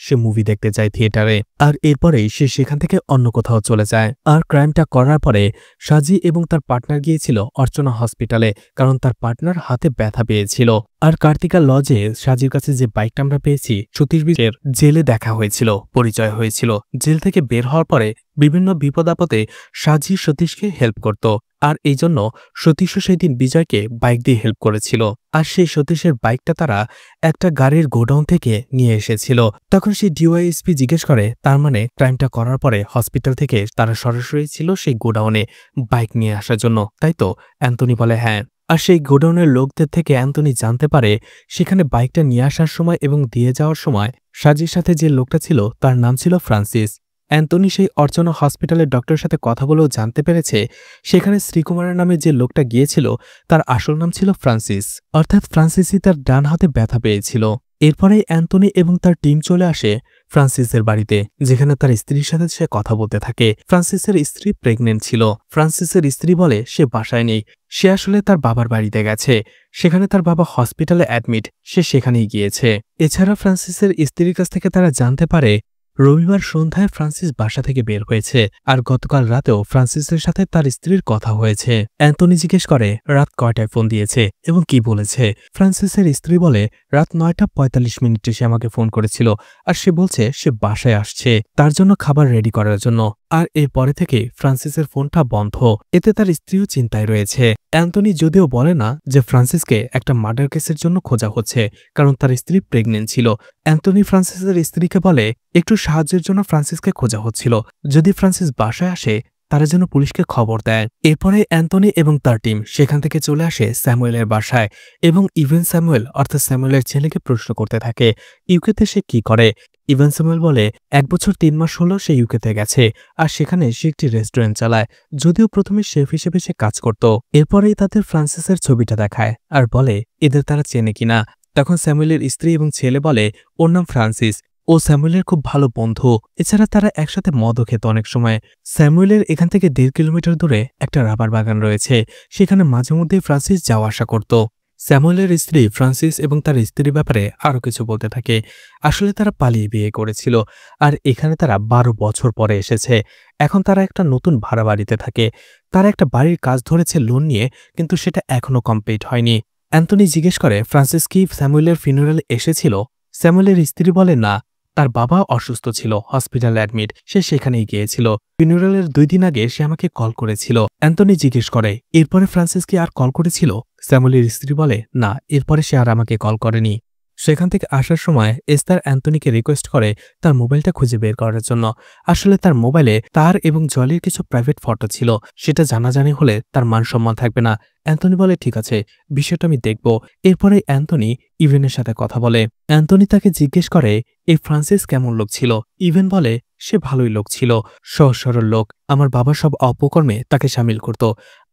সে মুভি দেখতে যায় থিয়েটারে। আর এরপরেই সে সেখান থেকে অন্য কোথাও চলে যায়। আর ক্রাইমটা করার পরে সাজি এবং তার পার্টনার গিয়েছিল অর্চনা হসপিটালে, কারণ তার পার্টনার হাতে ব্যথা পেয়েছিল। আর কার্তিকা লজে সাজির কাছে যে বাইকটা আমরা পেয়েছি সতীশবীরের জেলে দেখা হয়েছিল, পরিচয় হয়েছিল। জেল থেকে বের হওয়ার পরে বিভিন্ন বিপদ আপদে সাজি সতীশকে হেল্প করত, আর এই জন্য সতীশও সেই দিন বিজয়কে বাইক দিয়ে হেল্প করেছিল। আর সেই সতীশের বাইকটা তারা একটা গাড়ির গোডাউন থেকে নিয়ে এসেছিল। তখন সেই ডিওয়াইএসপি জিজ্ঞেস করে, তার মানে ক্রাইমটা করার পরে হসপিটাল থেকে তারা সরাসরি ছিল সেই গোডাউনে বাইক নিয়ে আসার জন্য, তাই তো? অ্যান্টনি বলে হ্যাঁ। আর সেই গোডাউনের লোকদের থেকে অ্যান্টনি জানতে পারে সেখানে বাইকটা নিয়ে আসার সময় এবং দিয়ে যাওয়ার সময় সাজির সাথে যে লোকটা ছিল তার নাম ছিল ফ্রান্সিস। অ্যান্টনি সেই অর্চনা হসপিটালের ডক্টরের সাথে কথা বলেও জানতে পেরেছে সেখানে শ্রীকুমারের নামে যে লোকটা গিয়েছিল তার আসল নাম ছিল ফ্রান্সিস, অর্থাৎ ফ্রান্সিসই তার ডান হাতে ব্যথা পেয়েছিল। এরপরে অ্যান্টনি এবং তার টিম চলে আসে ফ্রান্সিসের বাড়িতে, যেখানে তার স্ত্রীর সাথে সে কথা বলতে থাকে। ফ্রান্সিসের স্ত্রী প্রেগনেন্ট ছিল। ফ্রান্সিসের স্ত্রী বলে সে বাসায় নেই, সে আসলে তার বাবার বাড়িতে গেছে, সেখানে তার বাবা হসপিটালে অ্যাডমিট, সে সেখানেই গিয়েছে। এছাড়া ফ্রান্সিসের স্ত্রীর কাছ থেকে তারা জানতে পারে রবিবার সন্ধ্যায় ফ্রান্সিস বাসা থেকে বের হয়েছে, আর গতকাল রাতেও ফ্রান্সিসের সাথে তার স্ত্রীর কথা হয়েছে। অ্যান্টনি জিজ্ঞেস করে রাত কয়টায় ফোন দিয়েছে এবং কি বলেছে। ফ্রান্সিসের স্ত্রী বলে রাত 9:45 সে আমাকে ফোন করেছিল, আর সে বলছে সে বাসায় আসছে তার জন্য খাবার রেডি করার জন্য। আর এরপরে থেকে ফ্রান্সিসের ফোনটা বন্ধ। এতে তার স্ত্রীও চিন্তায় রয়েছে। অ্যান্টনি যদিও বলে না যে ফ্রান্সিসকে একটা মার্ডার কেসের জন্য খোঁজা হচ্ছে, কারণ তার স্ত্রী প্রেগনেন্ট ছিল। অ্যান্টনি ফ্রান্সিসের স্ত্রীকে বলে একটু সাহায্যের জন্য ফ্রান্সিসকে খোঁজা হচ্ছিল, যদি ফ্রান্সিস বাসায় আসে তারা যেন পুলিশকে খবর দেয়। এরপরে অ্যান্টনি এবং তার টিম সেখান থেকে চলে আসে স্যামুয়েলের বাসায় এবং ইভেন স্যামুয়েল অর্থাৎ স্যামুয়েলের ছেলেকে প্রশ্ন করতে থাকে ইউকেতে সে কি করে। ইভেন স্যামুয়েল বলে 1 বছর 3 মাস হলো সে ইউকেতে গেছে, আর সেখানে সে একটি রেস্টুরেন্ট চালায়, যদিও প্রথমে শেফ হিসেবে সে কাজ করত। এরপরেই তাদের ফ্রান্সিসের ছবিটা দেখায় আর বলে এদের তারা চেনে কিনা। তখন স্যামুয়েলের স্ত্রী এবং ছেলে বলে ওর নাম ফ্রান্সিস, ও স্যামুয়েলের খুব ভালো বন্ধু। এছাড়া তারা একসাথে মদও খেত অনেক সময়। স্যামুয়েলের এখান থেকে 1.5 কিলোমিটার দূরে একটা রাবার বাগান রয়েছে, সেখানে মাঝে মধ্যেই ফ্রান্সিস যাওয়া আসা করত। স্যামুয়েলের স্ত্রী ফ্রান্সিস এবং তার স্ত্রীর ব্যাপারে আরও কিছু বলতে থাকে। আসলে তারা পালিয়ে বিয়ে করেছিল, আর এখানে তারা 12 বছর পরে এসেছে। এখন তারা একটা নতুন ভাড়া বাড়িতে থাকে। তারা একটা বাড়ির কাজ ধরেছে লোন নিয়ে, কিন্তু সেটা এখনও কমপ্লিট হয়নি। অ্যান্টনি জিজ্ঞেস করে ফ্রান্সিস কি স্যামুয়েলের ফিনারেলে এসেছিল। স্যামুয়েলের স্ত্রী বলে না, তার বাবা অসুস্থ ছিল, হসপিটালে অ্যাডমিট, সে সেখানেই গিয়েছিল। ফিনারেলের 2 দিন আগে সে আমাকে কল করেছিল। অ্যান্টনি জিজ্ঞেস করে এরপরে ফ্রান্সিস কি আর কল করেছিল। স্যামুয়েলের স্ত্রী বলে না, এরপরে সে আর আমাকে কল করেনি। সেখান থেকে আসার সময় এস্তার অ্যান্টনিকে রিকোয়েস্ট করে তার মোবাইলটা খুঁজে বের করার জন্য। আসলে তার মোবাইলে তার এবং জলির কিছু প্রাইভেট ফটো ছিল, সেটা জানাজানি হলে তার মান সম্মান থাকবে না। অ্যান্টনি বলে ঠিক আছে, বিষয়টা আমি দেখব। এরপরে অ্যান্টনি ইভেনের সাথে কথা বলে। অ্যান্টনি তাকে জিজ্ঞেস করে এই ফ্রান্সিস কেমন লোক ছিল। ইভেন বলে সে ভালোই লোক ছিল, সহজ সরল লোক, আমার বাবা সব অপকর্মে তাকে সামিল করত।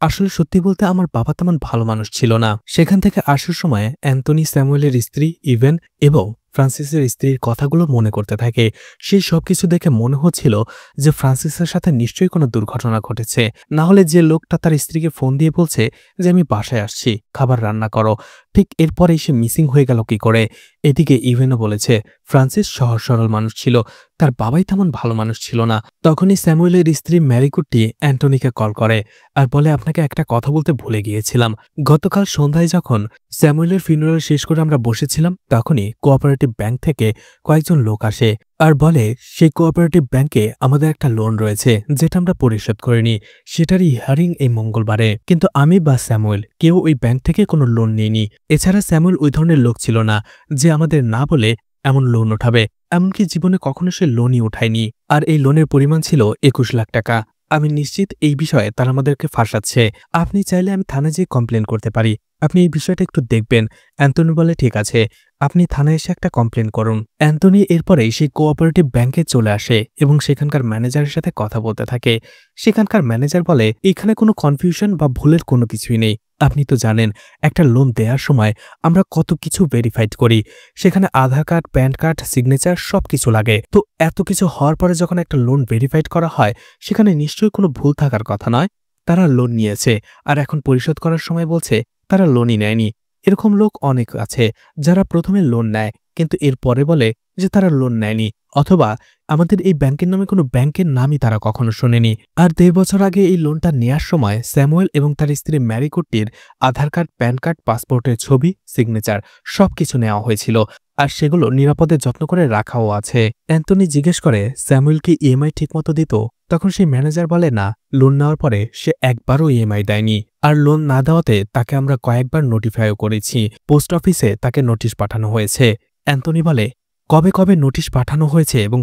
আসলে সত্যি বলতে আমার বাবা তেমন ভালো মানুষ ছিল না। সেখান থেকে আসার সময় অ্যান্টনি স্যামুয়েলের স্ত্রী ইভেন এবং ফ্রান্সিসের স্ত্রীর কথাগুলো মনে করতে থাকে। সেই সবকিছু দেখে মনে হচ্ছিল যে ফ্রান্সিসের সাথে নিশ্চয়ই কোনো দুর্ঘটনা ঘটেছে, না হলে যে লোকটা তার স্ত্রীকে ফোন দিয়ে বলছে যে আমি বাসায় আসছি, খাবার রান্না করো, ঠিক এরপরেই সে মিসিং হয়ে গেল কি করে। এদিকে ইভেনও বলেছে ফ্রান্সিস সহজ সরল মানুষ ছিল, তার বাবাই তেমন ভালো মানুষ ছিল না। তখনই স্যামুয়েলের স্ত্রী ম্যারিকুট্টি অ্যান্টনিকে কল করে আর বলে আপনাকে একটা কথা বলতে ভুলে গিয়েছিলাম। গতকাল সন্ধ্যায় যখন স্যামুয়েলের ফিনারেল শেষ করে আমরা বসেছিলাম, তখনই কোঅপারেটিভ ব্যাংক থেকে কয়েকজন লোক আসে আর বলে সেই কোঅপারেটিভ ব্যাংকে আমাদের একটা লোন রয়েছে যেটা আমরা পরিশোধ করিনি, সেটারই হিয়ারিং এই মঙ্গলবারে। কিন্তু আমি বা স্যামুয়েল কেউ ওই ব্যাংক থেকে কোনো লোন নিইনি। এছাড়া স্যামুয়েল ওই ধরনের লোক ছিল না যে আমাদের না বলে এমন লোন উঠাবে, এমনকি জীবনে কখনো সে লোনই উঠায়নি। আর এই লোনের পরিমাণ ছিল 21 লাখ টাকা। আমি নিশ্চিত এই বিষয়ে তারা আমাদেরকে ফাঁসাচ্ছে। আপনি চাইলে আমি থানায় যেয়ে কমপ্লেন করতে পারি, আপনি এই বিষয়টা একটু দেখবেন। অ্যান্টনি বলে ঠিক আছে, আপনি থানায় এসে একটা কমপ্লেন করুন। অ্যান্টনি এরপরেই সেই কোঅপারেটিভ ব্যাংকে চলে আসে এবং সেখানকার ম্যানেজারের সাথে কথা বলতে থাকে। সেখানকার ম্যানেজার বলে এখানে কোনো কনফিউশন বা ভুলের কোনো কিছুই নেই। আপনি তো জানেন একটা লোন দেওয়ার সময় আমরা কত কিছু ভেরিফাইড করি, সেখানে আধার কার্ড, প্যান কার্ড, সিগনেচার সব কিছু লাগে। তো এত কিছু হওয়ার পরে যখন একটা লোন ভেরিফাইড করা হয়, সেখানে নিশ্চয়ই কোনো ভুল থাকার কথা নয়। তারা লোন নিয়েছে আর এখন পরিশোধ করার সময় বলছে তারা লোনই নেয়নি। এরকম লোক অনেক আছে যারা প্রথমে লোন নেয় কিন্তু এরপরে বলে যে তারা লোন নেয়নি, অথবা আমাদের এই ব্যাংকের নামে কোনো ব্যাংকের নামই তারা কখনো শোনেনি। আর ১.৫ বছর আগে এই লোনটা নেয়ার সময় স্যামুয়েল এবং তার স্ত্রী ম্যারি কুট্টির আধার কার্ড, প্যান কার্ড, পাসপোর্টের ছবি, সিগনেচার সবকিছু নেওয়া হয়েছিল। আর সেগুলো নিরাপদে যত্ন করে রাখাও আছে। অ্যান্টনি জিজ্ঞেস করে স্যামুয়েল কি ইএমআই ঠিকমতো দিত? তখন সেই ম্যানেজার বলে না, লোন নেওয়ার পরে সে একবারও ইএমআই দেয়নি। আর লোন না দেওয়াতে তাকে আমরা কয়েকবার নোটিফাইও করেছি। পোস্ট অফিসে তাকে নোটিশ পাঠানো হয়েছে। অ্যান্টনি বলে কবে কবে নোটিশ পাঠানো হয়েছে এবং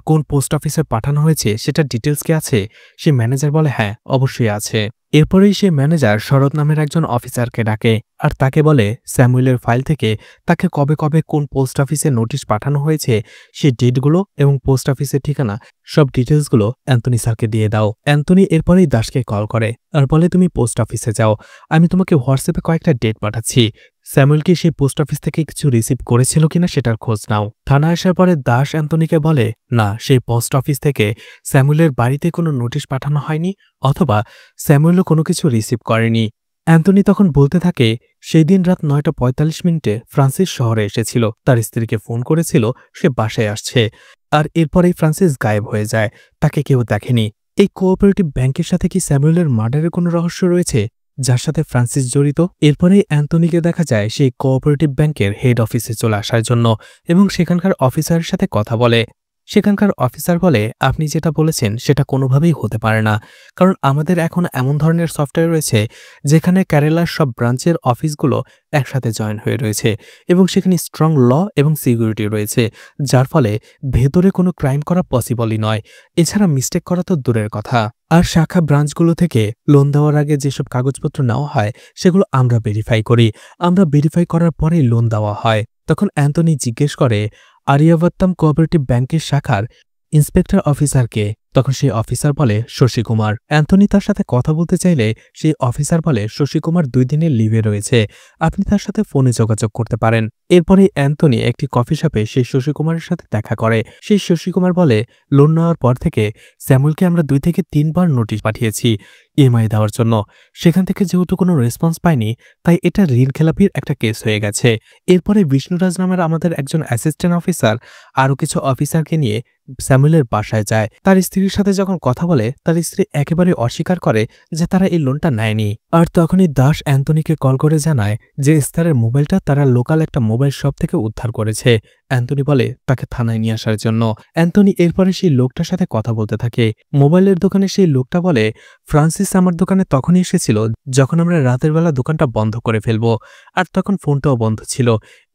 কোন পোস্ট অফিসে পাঠানো হয়েছে সেটা ডিটেলস কি আছে? সে ম্যানেজার বলে হ্যাঁ, অবশ্যই আছে। এরপরেই সে ম্যানেজার শরৎ নামের একজন অফিসারকে ডাকে আর তাকে বলে স্যামুয়েলের ফাইল থেকে তাকে কবে কবে কোন পোস্ট অফিসে নোটিশ পাঠানো হয়েছে সেই ডেটগুলো এবং পোস্ট অফিসের ঠিকানা সব ডিটেলসগুলো অ্যান্টনি স্যারকে দিয়ে দাও। অ্যান্টনি এরপরেই দাসকে কল করে আর বলে তুমি পোস্ট অফিসে যাও, আমি তোমাকে হোয়াটসঅ্যাপে কয়েকটা ডেট পাঠাচ্ছি। স্যামুয়েল কি সেই পোস্ট অফিস থেকে কিছু রিসিভ করেছিল কিনা সেটার খোঁজ নাও। থানায় আসার পরে দাস অ্যান্টনিকে বলে না, সেই পোস্ট অফিস থেকে স্যামুয়েলের বাড়িতে কোনো নোটিশ পাঠানো হয়নি অথবা স্যামুয়েলও কোনো কিছু রিসিভ করেনি। অ্যান্টনি তখন বলতে থাকে সেই দিন রাত ৯:৪৫ ফ্রান্সিস শহরে এসেছিল, তার স্ত্রীকে ফোন করেছিল সে বাসায় আসছে। আর এরপরেই ফ্রান্সিস গায়েব হয়ে যায়, তাকে কেউ দেখেনি। এই কোঅপারেটিভ ব্যাংকের সাথে কি স্যামুয়েলের মার্ডারের কোনো রহস্য রয়েছে যার সাথে ফ্রান্সিস জড়িত? এরপরেই অ্যান্টনিকে দেখা যায় সেই কোঅপারেটিভ ব্যাংকের হেড অফিসে চলে আসার জন্য এবং সেখানকার অফিসারের সাথে কথা বলে। সেখানকার অফিসার বলে আপনি যেটা বলেছেন সেটা কোনোভাবেই হতে পারে না, কারণ আমাদের এখন এমন ধরনের সফটওয়্যার রয়েছে যেখানে কেরালার সব ব্রাঞ্চের অফিসগুলো একসাথে জয়েন হয়ে রয়েছে এবং সেখানে স্ট্রং ল এবং সিকিউরিটি রয়েছে, যার ফলে ভেতরে কোনো ক্রাইম করা পসিবলই নয়। এছাড়া মিস্টেক করা তো দূরের কথা। আর শাখা ব্রাঞ্চগুলো থেকে লোন দেওয়ার আগে যেসব কাগজপত্র নেওয়া হয় সেগুলো আমরা ভেরিফাই করি, আমরা ভেরিফাই করার পরেই লোন দেওয়া হয়। তখন অ্যান্টনি জিজ্ঞেস করে আরিয়াভাত্তাম কোঅপারেটিভ ব্যাংকের শাখার ইন্সপেক্টর অফিসারকে? তখন সেই অফিসার বলে শশী কুমার। অ্যান্টনি তার সাথে কথা বলতে চাইলে সেই অফিসার বলে শশী কুমার 2 দিনের লিভে রয়েছে, আপনি তার সাথে ফোনে যোগাযোগ করতে পারেন। এরপরে অ্যান্টনি একটি কফি শপে সেই শশী কুমারের সাথে দেখা করে। সেই শশী কুমার বলে লোন নেওয়ার পর থেকে স্যামুয়েলকে আমরা 2 থেকে 3 বার নোটিশ পাঠিয়েছি ইএমআই দেওয়ার জন্য, সেখান থেকে যেহেতু কোনো রেসপন্স পাইনি তাই এটা ঋণ খেলাপির একটা কেস হয়ে গেছে। এরপরে বিষ্ণুরাজ নামের আমাদের একজন অ্যাসিস্ট্যান্ট অফিসার আরও কিছু অফিসারকে নিয়ে স্যামুয়েলের বাসায় যায়। তার স্ত্রীর সাথে যখন কথা বলে তার স্ত্রী একেবারে অস্বীকার করে যে তারা এই লোনটা নেয়নি। আর তখনই দাস অ্যান্টনিকে কল করে জানায় যে এস্তারের মোবাইলটা তারা লোকাল একটা মোবাইল শপ থেকে উদ্ধার করেছে। অ্যান্টনি বলে তাকে থানায় নিয়ে আসার জন্য। অ্যান্টনি এরপরে সেই লোকটার সাথে কথা বলতে থাকে। মোবাইলের দোকানে সেই লোকটা বলে ফ্রান্সিস আমার দোকানে তখনই এসেছিল যখন আমরা রাতের বেলা দোকানটা বন্ধ করে ফেলবো, আর তখন ফোনটাও বন্ধ ছিল।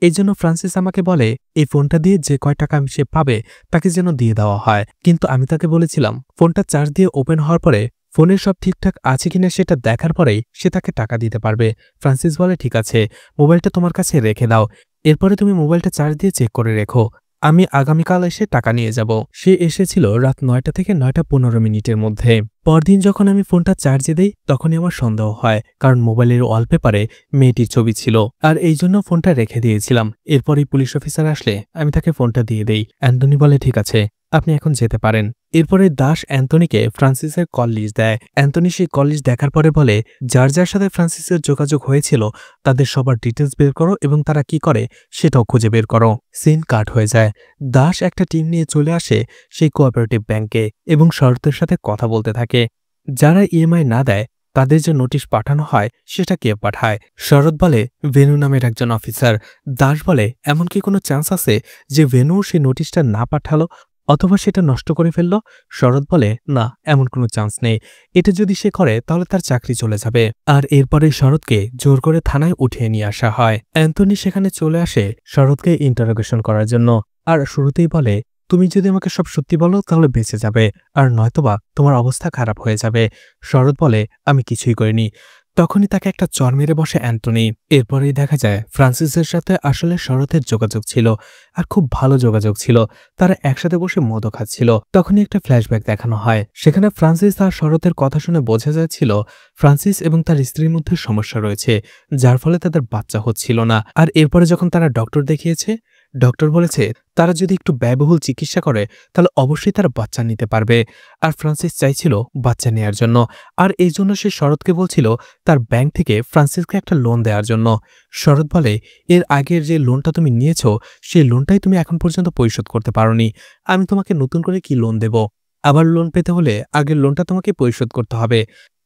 এই জন্য ফ্রান্সিস আমাকে বলে এই ফোনটা দিয়ে যে কয় টাকা সে পাবে তাকে যেন দিয়ে দেওয়া হয়, কিন্তু আমি তাকে বলেছিলাম ফোনটা চার্জ দিয়ে ওপেন হওয়ার পরে ফোনের সব ঠিকঠাক আছে কিনা সেটা দেখার পরেই সে তাকে টাকা দিতে পারবে। ফ্রান্সিস বলে ঠিক আছে, মোবাইলটা তোমার কাছে রেখে দাও, এরপরে তুমি মোবাইলটা চার্জ দিয়ে চেক করে রেখো, আমি আগামীকাল এসে টাকা নিয়ে যাব। সে এসেছিল রাত 9টা থেকে 9:15 মধ্যে। পরদিন যখন আমি ফোনটা চার্জে দেই তখনই আমার সন্দেহ হয়, কারণ মোবাইলের ওয়ালপেপারে মেয়েটির ছবি ছিল, আর এই জন্য ফোনটা রেখে দিয়েছিলাম। এরপরই পুলিশ অফিসার আসলে আমি তাকে ফোনটা দিয়ে দেই। অ্যান্টনি বলে ঠিক আছে, আপনি এখন যেতে পারেন। এরপরে দাস অ্যান্টনিকে ফ্রান্সিসের কল লিস্ট দেয়। অ্যান্টনি সেই কল লিস্ট দেখার পরে বলে যার যার সাথে ফ্রান্সিসের যোগাযোগ হয়েছিল তাদের সবার ডিটেলস বের করো এবং তারা কি করে সেটাও খুঁজে বের করো। সিন কাট হয়ে যায়। দাস একটা টিম নিয়ে চলে আসে সেই কোঅপারেটিভ ব্যাংকে এবং শরতের সাথে কথা বলতে থাকে। যারা ইএমআই না দেয় তাদের যে নোটিশ পাঠানো হয় সেটা কে পাঠায়? শরৎ বলে ভেনু নামের একজন অফিসার। দাস বলে এমন কি কোনো চান্স আছে যে ভেনু সেই নোটিশটা না পাঠালো অথবা সেটা নষ্ট করে ফেলল? শরৎ বলে না, এমন কোনো চান্স নেই, এটা যদি সে করে তাহলে তার চাকরি চলে যাবে। আর এরপরে শরৎকে জোর করে থানায় উঠিয়ে নিয়ে আসা হয়। অ্যান্টনি সেখানে চলে আসে শরৎকে ইন্টারোগেশন করার জন্য, আর শুরুতেই বলে তুমি যদি আমাকে সব সত্যি বলো তাহলে বেঁচে যাবে, আর নয়তোবা তোমার অবস্থা খারাপ হয়ে যাবে। শরৎ বলে আমি কিছুই করিনি। তখনই তাকে একটা চর মেরে বসে অ্যান্টনি। এরপরেই দেখা যায় ফ্রান্সিসের সাথে আসলে শরতের যোগাযোগ ছিল, আর খুব ভালো যোগাযোগ ছিল। তারা একসাথে বসে মদও খাচ্ছিল। তখনই একটা ফ্ল্যাশব্যাক দেখানো হয়, সেখানে ফ্রান্সিস আর শরতের কথা শুনে বোঝা যাচ্ছিল ফ্রান্সিস এবং তার স্ত্রীর মধ্যে সমস্যা রয়েছে, যার ফলে তাদের বাচ্চা হচ্ছিল না। আর এরপরে যখন তারা ডক্টর দেখিয়েছে ডক্টর বলেছে তারা যদি একটু ব্যয়বহুল চিকিৎসা করে তাহলে অবশ্যই তারা বাচ্চা নিতে পারবে। আর ফ্রান্সিস চাইছিল বাচ্চা নেয়ার জন্য, আর এই জন্য সে শরৎকে বলছিল তার ব্যাংক থেকে ফ্রান্সিসকে একটা লোন দেওয়ার জন্য। শরৎ বলে, এর আগের যে লোনটা তুমি নিয়েছো সেই লোনটাই তুমি এখন পর্যন্ত পরিশোধ করতে পারোনি, আমি তোমাকে নতুন করে কি লোন দেব? আবার লোন পেতে হলে আগের লোনটা তোমাকে পরিশোধ করতে হবে,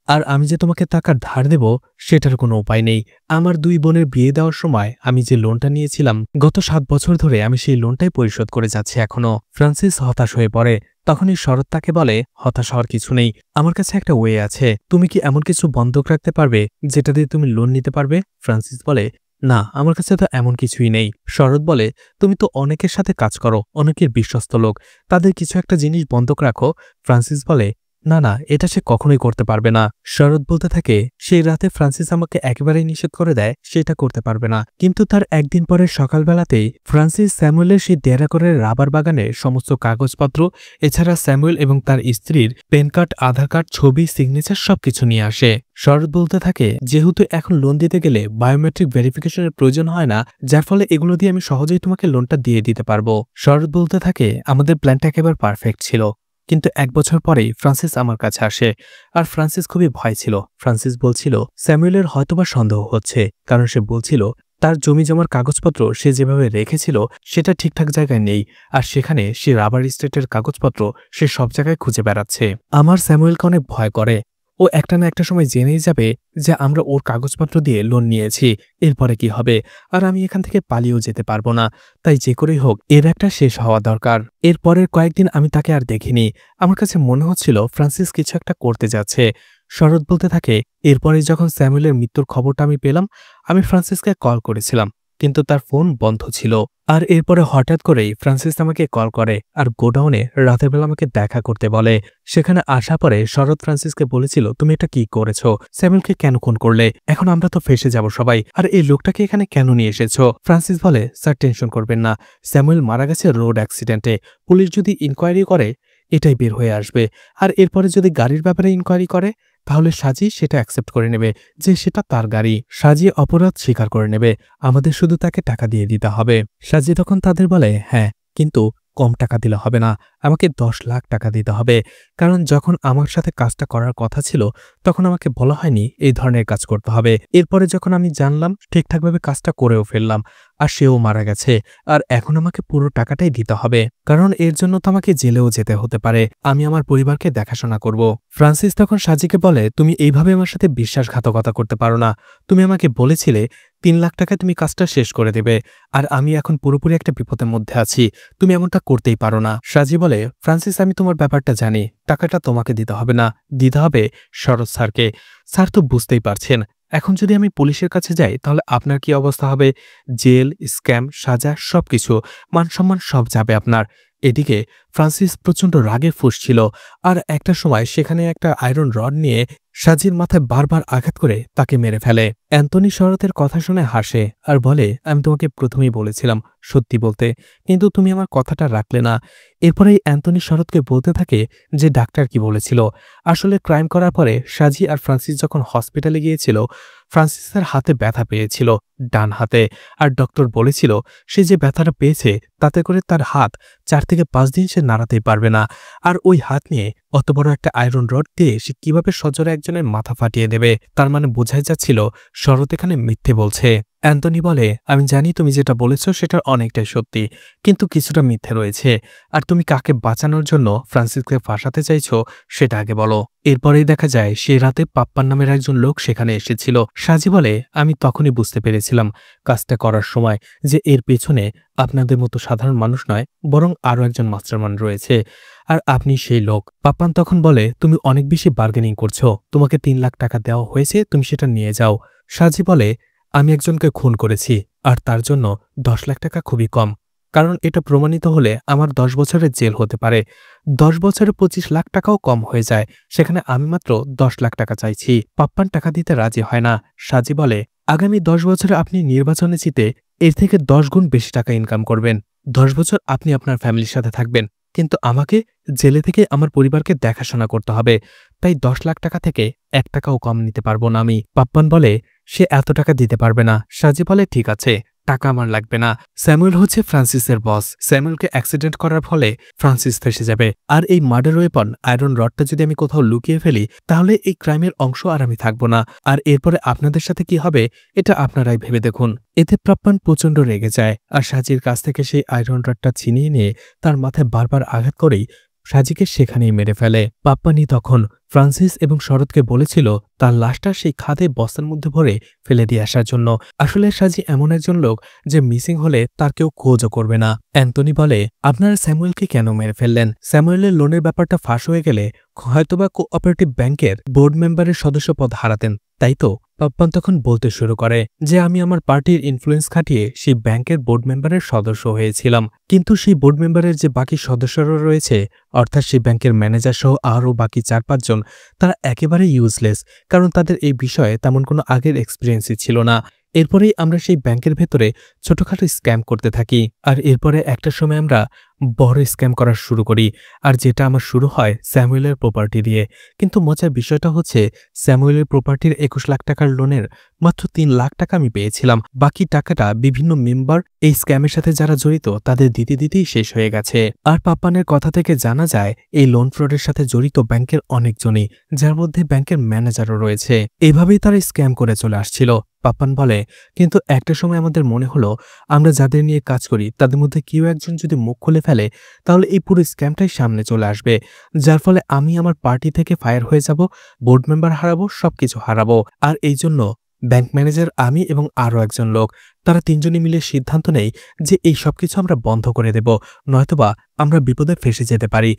আর আমি যে তোমাকে টাকা ধার দেব সেটার কোনো উপায় নেই। আমার 2 বোনের বিয়ে দেওয়ার সময় আমি যে লোনটা নিয়েছিলাম গত 7 বছর ধরে আমি সেই লোনটাই পরিশোধ করে যাচ্ছি এখনো। ফ্রান্সিস হতাশ হয়ে পড়ে। তখনই শরৎ তাকে বলে, হতাশ হওয়ার কিছু নেই, আমার কাছে একটা ওয়ে আছে। তুমি কি এমন কিছু বন্ধক রাখতে পারবে যেটা দিয়ে তুমি লোন নিতে পারবে? ফ্রান্সিস বলে, না, আমার কাছে তো এমন কিছুই নেই। শরৎ বলে, তুমি তো অনেকের সাথে কাজ করো, অনেকের বিশ্বস্ত লোক, তাদের কিছু একটা জিনিস বন্ধক রাখো। ফ্রান্সিস বলে, না না, এটা সে কখনোই করতে পারবে না। শরৎ বলতে থাকে, সেই রাতে ফ্রান্সিস আমাকে একেবারেই নিষেধ করে দেয় সেটা করতে পারবে না। কিন্তু তার একদিন পরে সকালবেলাতেই ফ্রান্সিস স্যামুয়েলের সেই ডেরাকরের রাবার বাগানের সমস্ত কাগজপত্র, এছাড়া স্যামুয়েল এবং তার স্ত্রীর পেন কার্ড, আধার কার্ড, ছবি, সিগনেচার সবকিছু নিয়ে আসে। শরৎ বলতে থাকে, যেহেতু এখন লোন দিতে গেলে বায়োমেট্রিক ভেরিফিকেশনের প্রয়োজন হয় না, যার ফলে এগুলো দিয়ে আমি সহজেই তোমাকে লোনটা দিয়ে দিতে পারবো। শরৎ বলতে থাকে, আমাদের প্ল্যানটা একেবারে পারফেক্ট ছিল, কিন্তু 1 বছর পরেই ফ্রান্সিস আমার কাছে আসে। আর ফ্রান্সিস খুবই ভয় ছিল। ফ্রান্সিস বলছিল স্যামুয়েলের হয়তোবা সন্দেহ হচ্ছে, কারণ সে বলছিল তার জমি জমার কাগজপত্র সে যেভাবে রেখেছিল সেটা ঠিকঠাক জায়গায় নেই, আর সেখানে সে রাবার স্টেটের কাগজপত্র সে সব জায়গায় খুঁজে বেড়াচ্ছে। আমার স্যামুয়েলকে অনেক ভয় করে, ও একটা না একটা সময় জেনেই যাবে যে আমরা ওর কাগজপত্র দিয়ে লোন নিয়েছি, এরপরে কি হবে? আর আমি এখান থেকে পালিয়েও যেতে পারবো না, তাই যে করেই হোক এর একটা শেষ হওয়া দরকার। এরপরের কয়েকদিন আমি তাকে আর দেখিনি। আমার কাছে মনে হচ্ছিল ফ্রান্সিস কিছু একটা করতে যাচ্ছে। শরৎ বলতে থাকে, এরপরে যখন স্যামুয়েলের মৃত্যুর খবরটা আমি পেলাম, আমি ফ্রান্সিসকে কল করেছিলাম, কিন্তু তার ফোন বন্ধ ছিল। আর এরপরে হঠাৎ করেই ফ্রান্সিস আমাকে কল করে আর গোডাউনে রাতের বেলা আমাকে দেখা করতে বলে। সেখানে আসা পরে শরৎ ফ্রান্সিসকে বলেছিল, তুমি এটা কি করেছো? স্যামুয়েলকে কেন খুন করলে? এখন আমরা তো ফেসে যাব সবাই, আর এই লোকটাকে এখানে কেন নিয়ে এসেছো? ফ্রান্সিস বলে, স্যার টেনশন করবেন না, স্যামুয়েল মারা গেছে রোড অ্যাক্সিডেন্টে। পুলিশ যদি ইনকোয়ারি করে এটাই বের হয়ে আসবে, আর এরপরে যদি গাড়ির ব্যাপারে ইনকোয়ারি করে তাহলে সাজি সেটা অ্যাকসেপ্ট করে নেবে যে সেটা তার গাড়ি। সাজি অপরাধ স্বীকার করে নেবে, আমাদের শুধু তাকে টাকা দিয়ে দিতে হবে। সাজি তখন তাদের বলে, হ্যাঁ, কিন্তু কম টাকা দিলে হবে না, আমাকে 10 লাখ টাকা দিতে হবে, কারণ যখন আমার সাথে কাজটা করার কথা ছিল তখন আমাকে বলা হয়নি এই ধরনের কাজ করতে হবে। এরপরে যখন আমি জানলাম ঠিকঠাকভাবে কাজটা করেও ফেললাম, আর সেও মারা গেছে, আর এখন আমাকে পুরো টাকাটাই দিতে হবে, কারণ এর জন্য তো আমাকে জেলেও যেতে হতে পারে। আমি আমার পরিবারকে দেখাশোনা করব। ফ্রান্সিস তখন সাজিকে বলে, তুমি এইভাবে আমার সাথে বিশ্বাসঘাতকতা করতে পারো না। তুমি আমাকে বলেছিলে 3 লাখ টাকায় তুমি কাজটা শেষ করে দেবে, আর আমি এখন পুরোপুরি একটা বিপদের মধ্যে আছি, তুমি এমনটা করতেই পারো না। সাজি বলে, ফ্রান্সিস, আমি তোমার ব্যাপারটা জানি, টাকাটা তোমাকে দিতে হবে না, দিতে হবে শরৎ স্যারকে। স্যার তো বুঝতেই পারছেন, এখন যদি আমি পুলিশের কাছে যাই তাহলে আপনার কি অবস্থা হবে? জেল, স্ক্যাম, সাজা, সবকিছু, মান সম্মান সব যাবে আপনার। এদিকে ফ্রান্সিস প্রচণ্ড রাগে ফুঁসছিল, আর একটা সময় সেখানে একটা আয়রন রড নিয়ে সাজির মাথায় বারবার আঘাত করে তাকে মেরে ফেলে। অ্যান্টনি শরতের কথা শুনে হাসে আর বলে, আমি তোমাকে প্রথমেই বলেছিলাম সত্যি বলতে, কিন্তু তুমি আমার কথাটা রাখলে না। এরপরেই অ্যান্টনি শরৎকে বলতে থাকে যে ডাক্তার কি বলেছিল। আসলে ক্রাইম করার পরে সাজি আর ফ্রান্সিস যখন হসপিটালে গিয়েছিল, ফ্রান্সিসের হাতে ব্যথা পেয়েছিল, ডান হাতে, আর ডক্টর বলেছিল সে যে ব্যথাটা পেয়েছে তাতে করে তার হাত 4 থেকে 5 দিন সে নাড়াতেই পারবে না। আর ওই হাত নিয়ে অত বড় একটা আয়রন রড দিয়ে সে কিভাবে সজোরে একজনের মাথা ফাটিয়ে দেবে? তার মানে বোঝাই যাচ্ছিল শরৎ এখানে মিথ্যে বলছে। অ্যান্টনি বলে, আমি জানি তুমি যেটা বলেছ সেটার অনেকটাই সত্যি, কিন্তু কিছুটা মিথ্যে রয়েছে, আর তুমি কাকে বাঁচানোর জন্য ফ্রান্সিসকে ফাঁসাতে চাইছো সেটা আগে বলো। এরপরেই দেখা যায় সেই রাতে পাপ্পান নামের একজন লোক সেখানে এসেছিল। সাজি বলে, আমি তখনই বুঝতে পেরেছিলাম কাজটা করার সময় যে এর পেছনে আপনাদের মতো সাধারণ মানুষ নয়, বরং আরও একজন মাস্টারমাইন্ড রয়েছে, আর আপনি সেই লোক। পাপ্পান তখন বলে, তুমি অনেক বেশি বার্গেনিং করছো, তোমাকে 3 লাখ টাকা দেওয়া হয়েছে, তুমি সেটা নিয়ে যাও। সাজি বলে, আমি একজনকে খুন করেছি, আর তার জন্য 10 লাখ টাকা খুবই কম, কারণ এটা প্রমাণিত হলে আমার 10 বছরের জেল হতে পারে। 10 বছরে 25 লাখ টাকাও কম হয়ে যায়, সেখানে আমি মাত্র 10 লাখ টাকা চাইছি। পাপ্পান টাকা দিতে রাজি হয় না। সাজি বলে, আগামী 10 বছরে আপনি নির্বাচনে জিতে এর থেকে 10 গুণ বেশি টাকা ইনকাম করবেন। 10 বছর আপনি আপনার ফ্যামিলির সাথে থাকবেন, কিন্তু আমাকে জেলে থেকে আমার পরিবারকে দেখাশোনা করতে হবে, তাই 10 লাখ টাকা থেকে 1 টাকাও কম নিতে পারবো না আমি। পাপ্পান বলে, সে এত টাকা দিতে পারবে না। সাজি বলে, ঠিক আছে, টাকা আমার লাগবে না। স্যামুয়েল হচ্ছে ফ্রান্সিসের বস। স্যামুয়েলকে অ্যাক্সিডেন্ট করার ফলে ফ্রান্সিস ফেঁসে যাবে। আর এই মার্ডার ওয়েপন আয়রন রডটা যদি আমি কোথাও লুকিয়ে ফেলি তাহলে এই ক্রাইমের অংশ আর আমি থাকবো না। আর এরপরে আপনাদের সাথে কি হবে এটা আপনারাই ভেবে দেখুন। এতে প্রাপ্পান প্রচণ্ড রেগে যায় আর সাজির কাছ থেকে সেই আয়রন রডটা ছিনিয়ে নিয়ে তার মাথায় বারবার আঘাত করেই সাজিকে সেখানেই মেরে ফেলে। পাপ্পানি তখন ফ্রান্সিস এবং শরৎকে বলেছিল তার লাশটা সেই খাদে বস্তার মধ্যে ভরে ফেলে দিয়ে আসার জন্য। আসলে সাজি এমন একজন লোক যে মিসিং হলে তার কেউ খোঁজও করবে না। অ্যান্টনি বলে, আপনারা স্যামুয়েলকে কেন মেরে ফেললেন? স্যামুয়েলের লোনের ব্যাপারটা ফাঁস হয়ে গেলে হয়তোবা কোঅপারেটিভ ব্যাংকের বোর্ড মেম্বারের সদস্য পদ হারাতেন, তাই তো? পাপ্পান তখন বলতে শুরু করে যে আমি আমার পার্টির ইনফ্লুয়েন্স খাটিয়ে সেই ব্যাংকের বোর্ড মেম্বারের সদস্য হয়েছিলাম, কিন্তু সেই বোর্ড মেম্বারের যে বাকি সদস্যরা রয়েছে অর্থাৎ সেই ব্যাংকের ম্যানেজার সহ আরও বাকি 4-5 জন তারা একেবারে ইউজলেস, কারণ তাদের এই বিষয়ে তেমন কোনো আগের এক্সপিরিয়েন্সই ছিল না। এরপরেই আমরা সেই ব্যাংকের ভেতরে ছোটখাটো স্ক্যাম করতে থাকি আর এরপরে একটা সময় আমরা বড় স্ক্যাম করা শুরু করি, আর যেটা আমার শুরু হয় স্যামুয়েলের প্রপার্টি দিয়ে। কিন্তু মজার বিষয়টা হচ্ছে স্যামুয়েলের প্রপার্টির 21 লাখ টাকার লোনের মাত্র 3 লাখ টাকা আমি পেয়েছিলাম। বাকি টাকাটা বিভিন্ন মেম্বার এই স্ক্যামের সাথে যারা জড়িত তাদের দিতে দিতেই শেষ হয়ে গেছে। আর পাপ্পানের কথা থেকে জানা যায় এই লোন ফ্রডের সাথে জড়িত ব্যাংকের অনেকজনই, যার মধ্যে ব্যাংকের ম্যানেজারও রয়েছে। এভাবেই তারা স্ক্যাম করে চলে আসছিল। পাপ্পান বলে, কিন্তু একটা সময় আমাদের মনে হলো আমরা যাদের নিয়ে কাজ করি তাদের মধ্যে কেউ একজন যদি মুখ খুলে ফেলে তাহলে এই পুরো স্ক্যামটাই সামনে চলে আসবে, যার ফলে আমি আমার পার্টি থেকে ফায়ার হয়ে যাব, বোর্ড মেম্বার হারাবো, সবকিছু হারাবো। আর এই জন্য ব্যাংক ম্যানেজার, আমি এবং আরও একজন লোক, তারা 3 জনই মিলে সিদ্ধান্ত নেই যে এই সবকিছু আমরা বন্ধ করে দেব, নয়তোবা আমরা বিপদে ফেসে যেতে পারি।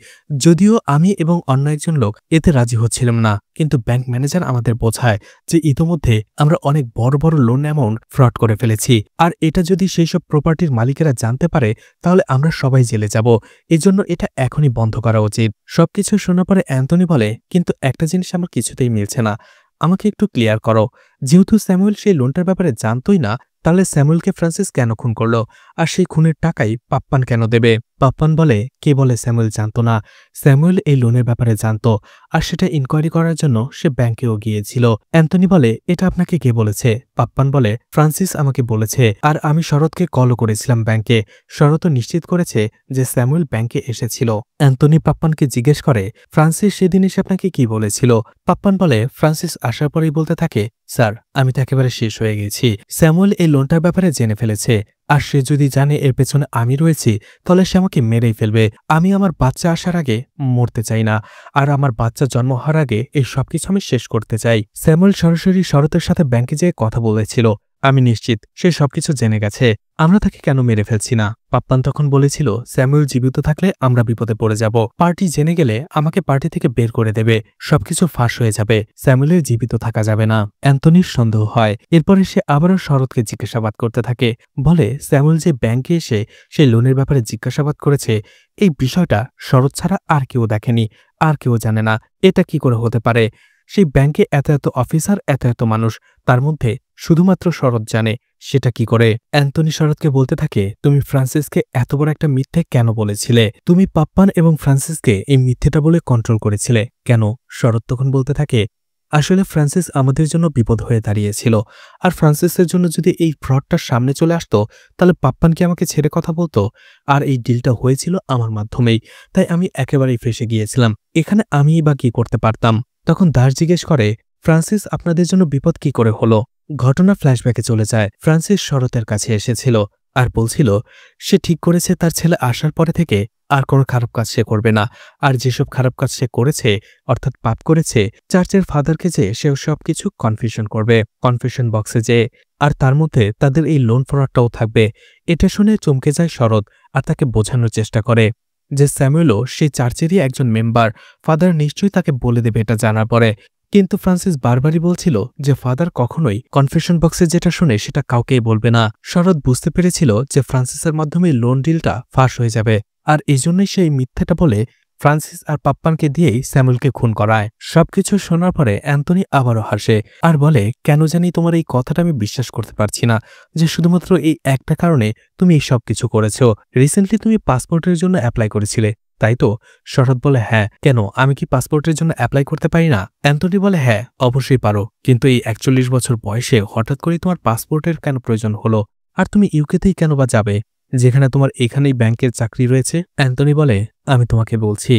যদিও আমি এবং অন্য একজন লোক এতে রাজি হচ্ছিলাম না, কিন্তু ব্যাংক ম্যানেজার আমাদের বোঝায় যে ইতোমধ্যে আমরা অনেক বড় বড় লোন অ্যামাউন্ট ফ্রড করে ফেলেছি, আর এটা যদি সেই সব প্রপার্টির মালিকেরা জানতে পারে তাহলে আমরা সবাই জেলে যাব। এজন্য এটা এখনই বন্ধ করা উচিত। সবকিছু শোনার পরে অ্যান্টনি বলে, কিন্তু একটা জিনিস আমার কিছুতেই মিলছে না, আমাকে একটু ক্লিয়ার করো। যেহেতু স্যামুয়েল সেই লোনটার ব্যাপারে জানতোই না, তাহলে স্যামুয়েলকে ফ্রান্সিস কেন খুন করলো? আর সেই খুনের টাকাই পাপ্পান কেন দেবে? পাপ্পান বলে, কে বলে স্যামুয়েল জানতো না? স্যামুয়েল এই লোনের ব্যাপারে জানতো, আর সেটা ইনকোয়ারি করার জন্য সে ব্যাংকেও গিয়েছিল। অ্যান্টনি বলে, এটা আপনাকে কে বলেছে? পাপ্পান বলে, ফ্রান্সিস আমাকে বলেছে, আর আমি শরৎকে কলও করেছিলাম ব্যাংকে। শরৎও নিশ্চিত করেছে যে স্যামুয়েল ব্যাংকে এসেছিল। অ্যান্টনি পাপ্পানকে জিজ্ঞেস করে, ফ্রান্সিস সেদিন এসে আপনাকে কি বলেছিল? পাপ্পান বলে, ফ্রান্সিস আসার পরেই বলতে থাকে, স্যার আমি তো একেবারে শেষ হয়ে গেছি। স্যামুয়েল এই লোনটার ব্যাপারে জেনে ফেলেছে, আর সে যদি জানে এর পেছনে আমি রয়েছি তাহলে সে আমাকে মেরেই ফেলবে। আমি আমার বাচ্চা আসার আগে মরতে চাই না, আর আমার বাচ্চা জন্ম হওয়ার আগে এই সবকিছু আমি শেষ করতে চাই। স্যামুয়েল সরাসরি শরতের সাথে ব্যাংকে যেয়ে কথা বলেছিল, আমি নিশ্চিত সে সবকিছু জেনে গেছে, আমরা তাকে কেন মেরে ফেলছি না? পাপ্পান তখন বলেছিল, স্যামুয়েল জীবিত থাকলে আমরা বিপদে পড়ে যাব, পার্টি জেনে গেলে আমাকে পার্টি থেকে বের করে দেবে, সবকিছু ফাঁস হয়ে যাবে, স্যামুয়েলের জীবিত থাকা যাবে না। অ্যান্টনির সন্দেহ হয়। এরপরে সে আবারও শরৎকে জিজ্ঞাসাবাদ করতে থাকে, বলে স্যামুয়েল যে ব্যাংকে এসে সেই লোনের ব্যাপারে জিজ্ঞাসাবাদ করেছে এই বিষয়টা শরৎ ছাড়া আর কেউ দেখেনি, আর কেউ জানে না। এটা কি করে হতে পারে? সেই ব্যাংকে এত এত অফিসার, এত এত মানুষ, তার মধ্যে শুধুমাত্র শরৎ জানে, সেটা কি করে? অ্যান্টনি শরৎকে বলতে থাকে, তুমি ফ্রান্সিসকে এত বড় একটা মিথ্যে কেন বলেছিলে? তুমি পাপ্পান এবং ফ্রান্সিসকে এই মিথ্যেটা বলে কন্ট্রোল করেছিলে কেন? শরৎ তখন বলতে থাকে, আসলে ফ্রান্সিস আমাদের জন্য বিপদ হয়ে দাঁড়িয়েছিল, আর ফ্রান্সিসের জন্য যদি এই ফ্রডটা সামনে চলে আসতো তাহলে পাপ্পান কি আমাকে ছেড়ে কথা বলতো? আর এই ডিলটা হয়েছিল আমার মাধ্যমেই, তাই আমি একেবারেই ফেসে গিয়েছিলাম। এখানে আমিই বা কি করতে পারতাম? তখন দাস জিজ্ঞেস করে, ফ্রান্সিস আপনাদের জন্য বিপদ কি করে হলো? ঘটনা ফ্ল্যাশব্যাকে চলে যায়। ফ্রান্সিস শরতের কাছে এসেছিল আর বলছিল সে ঠিক করেছে তার ছেলে আসার পরে থেকে আর কোনো খারাপ কাজ সে করবে না, আর যেসব খারাপ কাজ সে করেছে অর্থাৎ পাপ করেছে, চার্চের ফাদারকে যে সেও সবকিছু কনফিউশন করবে কনফিউশন বক্সে যে, আর তার মধ্যে তাদের এই লোন ফ্রডটাও থাকবে। এটা শুনে চমকে যায় শরৎ আর তাকে বোঝানোর চেষ্টা করে যে স্যামুয়েলও সেই চার্চেরই একজন মেম্বার, ফাদার নিশ্চয়ই তাকে বলে দেবে এটা জানার পরে। কিন্তু ফ্রান্সিস বারবারই বলছিল যে ফাদার কখনোই কনফেশন বক্সে যেটা শুনে সেটা কাউকেই বলবে না। শরৎ বুঝতে পেরেছিল যে ফ্রান্সিসের মাধ্যমে লোন ডিলটা ফাঁস হয়ে যাবে, আর এজন্যই সেই মিথ্যাটা বলে ফ্রান্সিস আর পাপ্পানকে দিয়েই স্যামুয়েলকে খুন করায়। সবকিছু শোনার পরে অ্যান্টনি আবারও হাসে আর বলে, কেন জানি তোমার এই কথাটা আমি বিশ্বাস করতে পারছি না যে শুধুমাত্র এই একটা কারণে তুমি এই সব কিছু করেছো। রিসেন্টলি তুমি পাসপোর্টের জন্য অ্যাপ্লাই করেছিলে, তাই তো? শরৎ বলে, হ্যাঁ। কেন, আমি কি পাসপোর্টের জন্য অ্যাপ্লাই করতে পারি না? অ্যান্টনি বলে, হ্যাঁ অবশ্যই পারো, কিন্তু এই 41 বছর বয়সে হঠাৎ করে তোমার পাসপোর্টের কেন প্রয়োজন হলো? আর তুমি ইউকেতেই কেন বা যাবে, যেখানে তোমার এখানেই ব্যাংকের চাকরি রয়েছে? অ্যান্টনি বলে, আমি তোমাকে বলছি,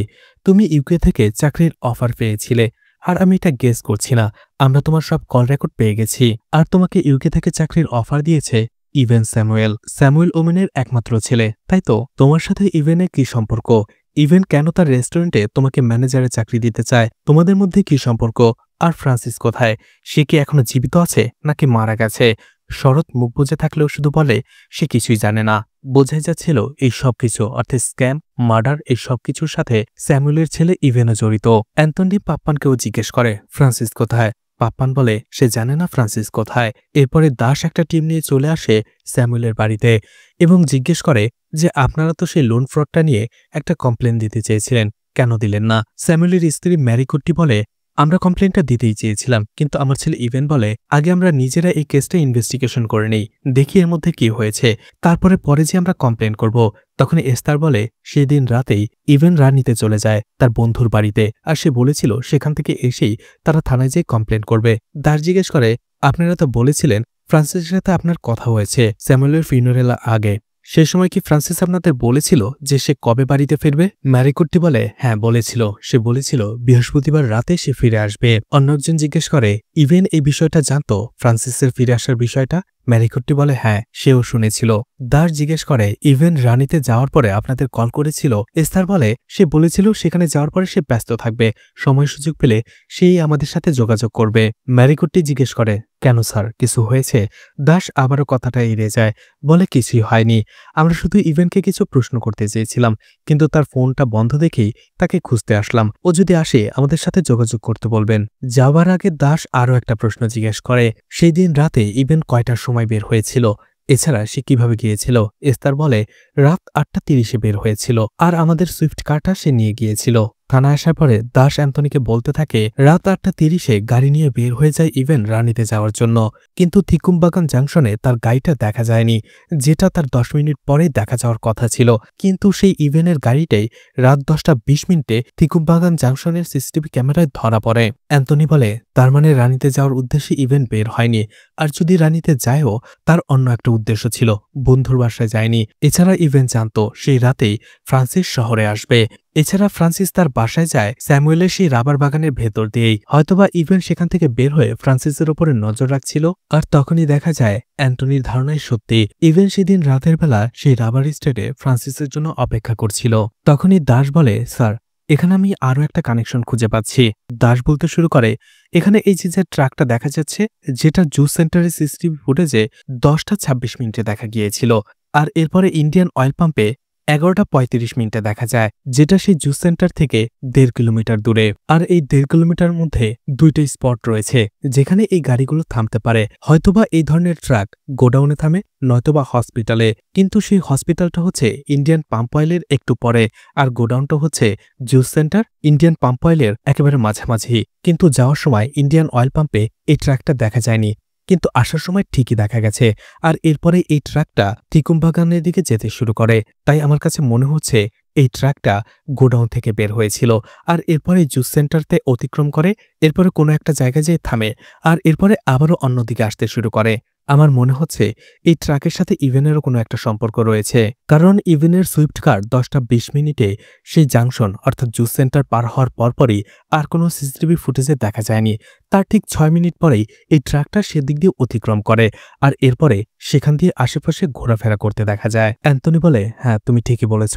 তুমি ইউকে থেকে চাকরির অফার পেয়েছিলে, আর আমি এটা গেস করছি না। আমরা তোমার সব কল রেকর্ড পেয়ে গেছি। আর তোমাকে ইউকে থেকে চাকরির অফার দিয়েছে ইভেন স্যামুয়েল। স্যামুয়েল ওমেনের একমাত্র ছেলে, তাই তো? তোমার সাথে ইভেনের কি সম্পর্ক? ইভেন কেন তার রেস্টুরেন্টে তোমাকে ম্যানেজারের চাকরি দিতে চায়? তোমাদের মধ্যে কি সম্পর্ক? আর ফ্রান্সিস কোথায়? সে কি এখনো জীবিত আছে নাকি মারা গেছে? শরৎ মুখ বুজে থাকলেও শুধু বলে সে কিছুই জানে না। বোঝাই যাচ্ছিল এই সবকিছু অর্থাৎ স্ক্যাম, মার্ডার, এই সবকিছুর সাথে স্যামুয়েলের ছেলে ইভেনও জড়িত। অ্যান্টনি পাপ্পানকেও জিজ্ঞেস করে ফ্রান্সিস কোথায়। পাপ্পান বলে সে জানে না ফ্রান্সিস কোথায়। এরপরে দাস একটা টিম নিয়ে চলে আসে স্যামুয়েলের বাড়িতে এবং জিজ্ঞেস করে যে আপনারা তো সেই লোন ফ্রডটা নিয়ে একটা কমপ্লেন দিতে চেয়েছিলেন, কেন দিলেন না? স্যামুয়েলের স্ত্রী ম্যারি কুট্টি বলে আমরা কমপ্লেনটা দিতেই চেয়েছিলাম, কিন্তু আমার ছেলে ইভেন বলে আগে আমরা নিজেরা এই কেসটা ইনভেস্টিগেশন করে নেই, দেখি এর মধ্যে কি হয়েছে, তারপরে পরে যে আমরা কমপ্লেন করব। তখন এস্তার বলে সেদিন রাতেই ইভেন রানিতে চলে যায় তার বন্ধুর বাড়িতে, আর সে বলেছিল সেখান থেকে এসেই তারা থানায় যেয়ে কমপ্লেন করবে। দাস জিজ্ঞেস করে আপনারা তো বলেছিলেন ফ্রান্সিসের সাথে আপনার কথা হয়েছে স্যামুয়েলের ফিউনারেল আগে, সে সময় কি ফ্রান্সিস আপনাদের বলেছিল যে সে কবে বাড়িতে ফিরবে? ম্যারিকুট্টি বলে হ্যাঁ বলেছিল, সে বলেছিল বৃহস্পতিবার রাতে সে ফিরে আসবে। অন্য একজন জিজ্ঞেস করে ইভেন এই বিষয়টা জানতো, ফ্রান্সিসের ফিরে আসার বিষয়টা? ম্যারিকুট্টি বলে হ্যাঁ, সেও শুনেছিল। দাস জিজ্ঞেস করে ইভেন রানিতে যাওয়ার পরে আপনাদের কল করেছিল? এস্তার বলে সে বলেছিল সেখানে যাওয়ার পরে সে ব্যস্ত থাকবে, সময় সুযোগ পেলে সেই আমাদের সাথে যোগাযোগ করবে। ম্যারিকুট্টি জিজ্ঞেস করে কেন স্যার, কিছু হয়েছে? দাস আবারও কথাটা এড়িয়ে যায়, বলে কিছুই হয়নি, আমরা শুধু ইভেনকে কিছু প্রশ্ন করতে চেয়েছিলাম, কিন্তু তার ফোনটা বন্ধ দেখেই তাকে খুঁজতে আসলাম, ও যদি আসে আমাদের সাথে যোগাযোগ করতে বলবেন। যাওয়ার আগে দাস আরও একটা প্রশ্ন জিজ্ঞেস করে সেই দিন রাতে ইভেন কয়টার সময় বের হয়েছিল, এছাড়া সে কিভাবে গিয়েছিল? এস্তার বলে রাত 8:30 বের হয়েছিল, আর আমাদের সুইফট কারটা সে নিয়ে গিয়েছিল। থানায় আসার পরে দাস অ্যান্টনিকে বলতে থাকে রাত 8:30 গাড়ি নিয়ে বের হয়ে যায় ইভেন রানিতে যাওয়ার জন্য, কিন্তু থিকুমবাগান জাংশনে তার গাড়িটা দেখা যায়নি, যেটা তার 10 মিনিট পরেই দেখা যাওয়ার কথা ছিল। কিন্তু সেই ইভেনের গাড়িটাই রাত 10:20 থিকুমবাগান জাংশনের সিসিটিভি ক্যামেরায় ধরা পড়ে। অ্যান্টনি বলে তার মানে রানিতে যাওয়ার উদ্দেশ্যে ইভেন বের হয়নি, আর যদি রানিতে যায়ও তার অন্য একটা উদ্দেশ্য ছিল, বন্ধুর বাসায় যায়নি। এছাড়া ইভেন জানতো সেই রাতেই ফ্রান্সিস শহরে আসবে। এছাড়া ফ্রান্সিস তার বাসায় যায় স্যামুয়েলের সেই রাবার বাগানের ভেতর দিয়েই, হয়তোবা ইভেন সেখান থেকে বের হয়ে ফ্রান্সিসের ওপরে নজর রাখছিল। আর তখনই দেখা যায় অ্যান্টনির ধারণাই সত্যি, ইভেন সেদিন রাতের বেলা সেই রাবার স্টেটে ফ্রান্সিসের জন্য অপেক্ষা করছিল। তখনই দাস বলে স্যার, এখানে আমি আরও একটা কানেকশন খুঁজে পাচ্ছি। দাস বলতে শুরু করে এখানে এই যে ট্রাকটা দেখা যাচ্ছে, যেটা জুস সেন্টারের সিসিটিভি ফুটেজে 10:26 দেখা গিয়েছিল, আর এরপরে ইন্ডিয়ান অয়েল পাম্পে 11:35 দেখা যায়, যেটা সেই জুস সেন্টার থেকে 1.5 কিলোমিটার দূরে। আর এই 1.5 কিলোমিটার মধ্যে দুইটা স্পট রয়েছে যেখানে এই গাড়িগুলো থামতে পারে, হয়তোবা এই ধরনের ট্রাক গোডাউনে থামে, নয়তোবা হসপিটালে, কিন্তু সেই হসপিটালটা হচ্ছে ইন্ডিয়ান পাম্প অয়েলের একটু পরে, আর গোডাউনটা হচ্ছে জুস সেন্টার ইন্ডিয়ান পাম্প অয়েলের একেবারে মাঝামাঝি। কিন্তু যাওয়ার সময় ইন্ডিয়ান অয়েল পাম্পে এই ট্রাকটা দেখা যায়নি, কিন্তু আসার সময় ঠিকই দেখা গেছে। আর এরপরে এই ট্রাকটা থিকুমবাগানের দিকে যেতে শুরু করে, তাই আমার কাছে মনে হচ্ছে এই ট্রাকটা গোডাউন থেকে বের হয়েছিল, আর এরপরে জুস সেন্টারতে অতিক্রম করে, এরপরে কোনো একটা জায়গায় যেয়ে থামে, আর এরপরে আবারও অন্যদিকে আসতে শুরু করে। আমার মনে হচ্ছে এই ট্রাকের সাথে ইভেনেরও কোনো একটা সম্পর্ক রয়েছে, কারণ ইভেনের সুইফট কার 10:20 সেই জাংশন অর্থাৎ জুস সেন্টার পার হওয়ার পরপরই আর কোনো সিসিটিভি ফুটেজে দেখা যায়নি। তার ঠিক 6 মিনিট পরেই এই ট্রাকটা সেদিক দিয়ে অতিক্রম করে, আর এরপরে সেখান দিয়ে আশেপাশে ঘোরাফেরা করতে দেখা যায়। অ্যান্টনি বলে হ্যাঁ, তুমি ঠিকই বলেছ,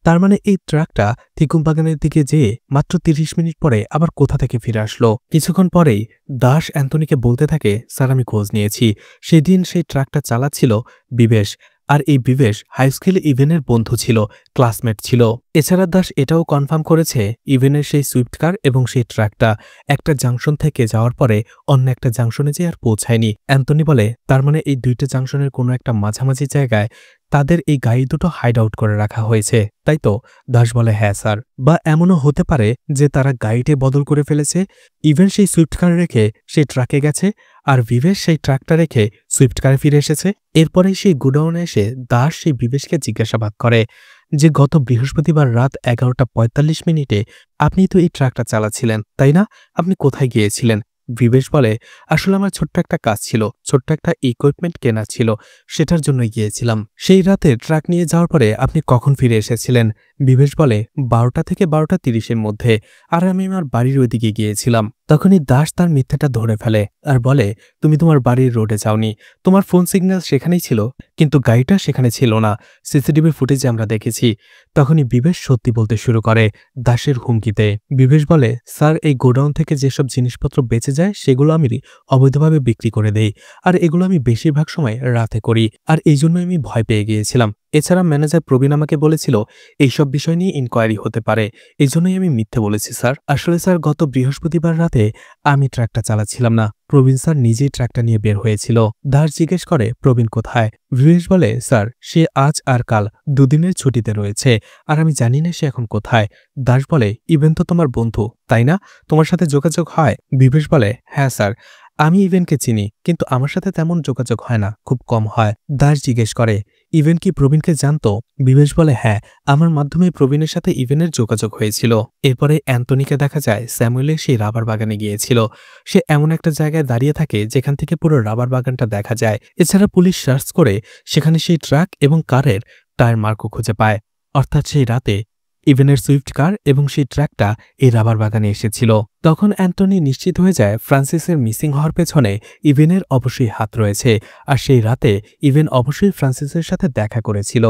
তার মানে এই ট্রাকটা থিকুমবাগানের দিকে যেয়ে মাত্র 30 মিনিট পরে আবার কোথা থেকে ফিরে আসলো। কিছুক্ষণ পরেই দাস অ্যান্টনিকে বলতে থাকে স্যার, আমি খোঁজ নিয়েছি, সেদিন সেই ট্রাকটা চালাচ্ছিল বিবেশ, আর এই বিবেশ হাইস্কুলে ইভেনের বন্ধু ছিল, ক্লাসমেট ছিল। এছাড়া দাস এটাও কনফার্ম করেছে ইভেনের সেই সুইফট কার এবং সেই ট্রাকটা একটা জাংশন থেকে যাওয়ার পরে অন্য একটা জাংশনে যে আর পৌঁছায়নি। অ্যান্টনি বলে তার মানে এই দুইটা জাংশনের কোনো একটা মাঝামাঝি জায়গায় তাদের এই গাড়ি দুটো হাইড আউট করে রাখা হয়েছে, তাই তো? দাস বলে হ্যাঁ স্যার, বা এমনও হতে পারে যে তারা গাড়িতে বদল করে ফেলেছে, ইভেন সেই সুইফট কার রেখে সেই ট্রাকে গেছে, আর বিবেশ সেই ট্রাকটা রেখে সুইফট কারে ফিরে এসেছে। এরপরে সেই গোডাউনে এসে দাস সেই বিবেশকে জিজ্ঞাসাবাদ করে যে গত বৃহস্পতিবার রাত 11:45 আপনি তো এই ট্রাকটা চালাচ্ছিলেন, তাই না? আপনি কোথায় গিয়েছিলেন? বিবেশ বলে, আসলে আমার ছোট্ট একটা কাজ ছিল, ছোট্ট একটা ইকুইপমেন্ট কেনা ছিল, সেটার জন্য গিয়েছিলাম। সেই রাতে ট্রাক নিয়ে যাওয়ার পরে আপনি কখন ফিরে এসেছিলেন? বিবেশ বলে, 12টা থেকে 12:30-এর মধ্যে, আর আমি আমার বাড়ির ওইদিকে গিয়েছিলাম। তখনই দাস তার মিথ্যাটা ধরে ফেলে আর বলে, তুমি তোমার বাড়ির রোডে যাওনি, তোমার ফোন সিগন্যাল সেখানেই ছিল, কিন্তু গাড়িটা সেখানে ছিল না, সিসিটিভি ফুটেজে আমরা দেখেছি। তখনই বিবেশ সত্যি বলতে শুরু করে দাসের হুমকিতে। বিবেশ বলে, স্যার, এই গোডাউন থেকে যেসব জিনিসপত্র বেঁচে যায় সেগুলো আমি অবৈধভাবে বিক্রি করে দেই, আর এগুলো আমি বেশিরভাগ সময় রাতে করি, আর এই জন্য আমি ভয় পেয়ে গিয়েছিলাম। এছাড়া ম্যানেজার প্রবীণ আমাকে বলেছিল এইসব বিষয় নিয়ে ইনকোয়ারি হতে পারে, এই জন্যই আমি মিথ্যে বলেছি স্যার। আসলে স্যার, গত বৃহস্পতিবার রাতে আমি ট্রাকটা চালাচ্ছিলাম না, প্রবীণ স্যার নিজেই ট্রাকটা নিয়ে বের হয়েছিল। দাস জিজ্ঞেস করে, প্রবীণ কোথায়? বিবেশ বলে, স্যার, সে আজ আর কাল দুদিনের ছুটিতে রয়েছে, আর আমি জানি না সে এখন কোথায়। দাস বলে, ইভেন তো তোমার বন্ধু, তাই না? তোমার সাথে যোগাযোগ হয়? বিবেশ বলে, হ্যাঁ স্যার, আমি ইভেনকে চিনি, কিন্তু আমার সাথে তেমন যোগাযোগ হয় না, খুব কম হয়। দাস জিজ্ঞেস করে, ইভেন কি প্রবীণকে জানতো? বিবেশ বলে, হ্যাঁ, আমার মাধ্যমে প্রবীণের সাথে ইভেনের যোগাযোগ হয়েছিল। এরপরে অ্যান্টনিকে দেখা যায় স্যামুয়েলের সেই রাবার বাগানে গিয়েছিল। সে এমন একটা জায়গায় দাঁড়িয়ে থাকে যেখান থেকে পুরো রাবার বাগানটা দেখা যায়। এছাড়া পুলিশ সার্চ করে সেখানে সেই ট্রাক এবং কারের টায়ার মার্কও খুঁজে পায়। অর্থাৎ সেই রাতে ইভেনের সুইফট কার এবং সেই ট্রাকটা এই রাবার বাগানে এসেছিল। তখন অ্যান্টনি নিশ্চিত হয়ে যায় ফ্রান্সিসের মিসিং হওয়ার পেছনে ইভেনের অবশ্যই হাত রয়েছে, আর সেই রাতে ইভেন অবশ্যই ফ্রান্সিসের সাথে দেখা করেছিল।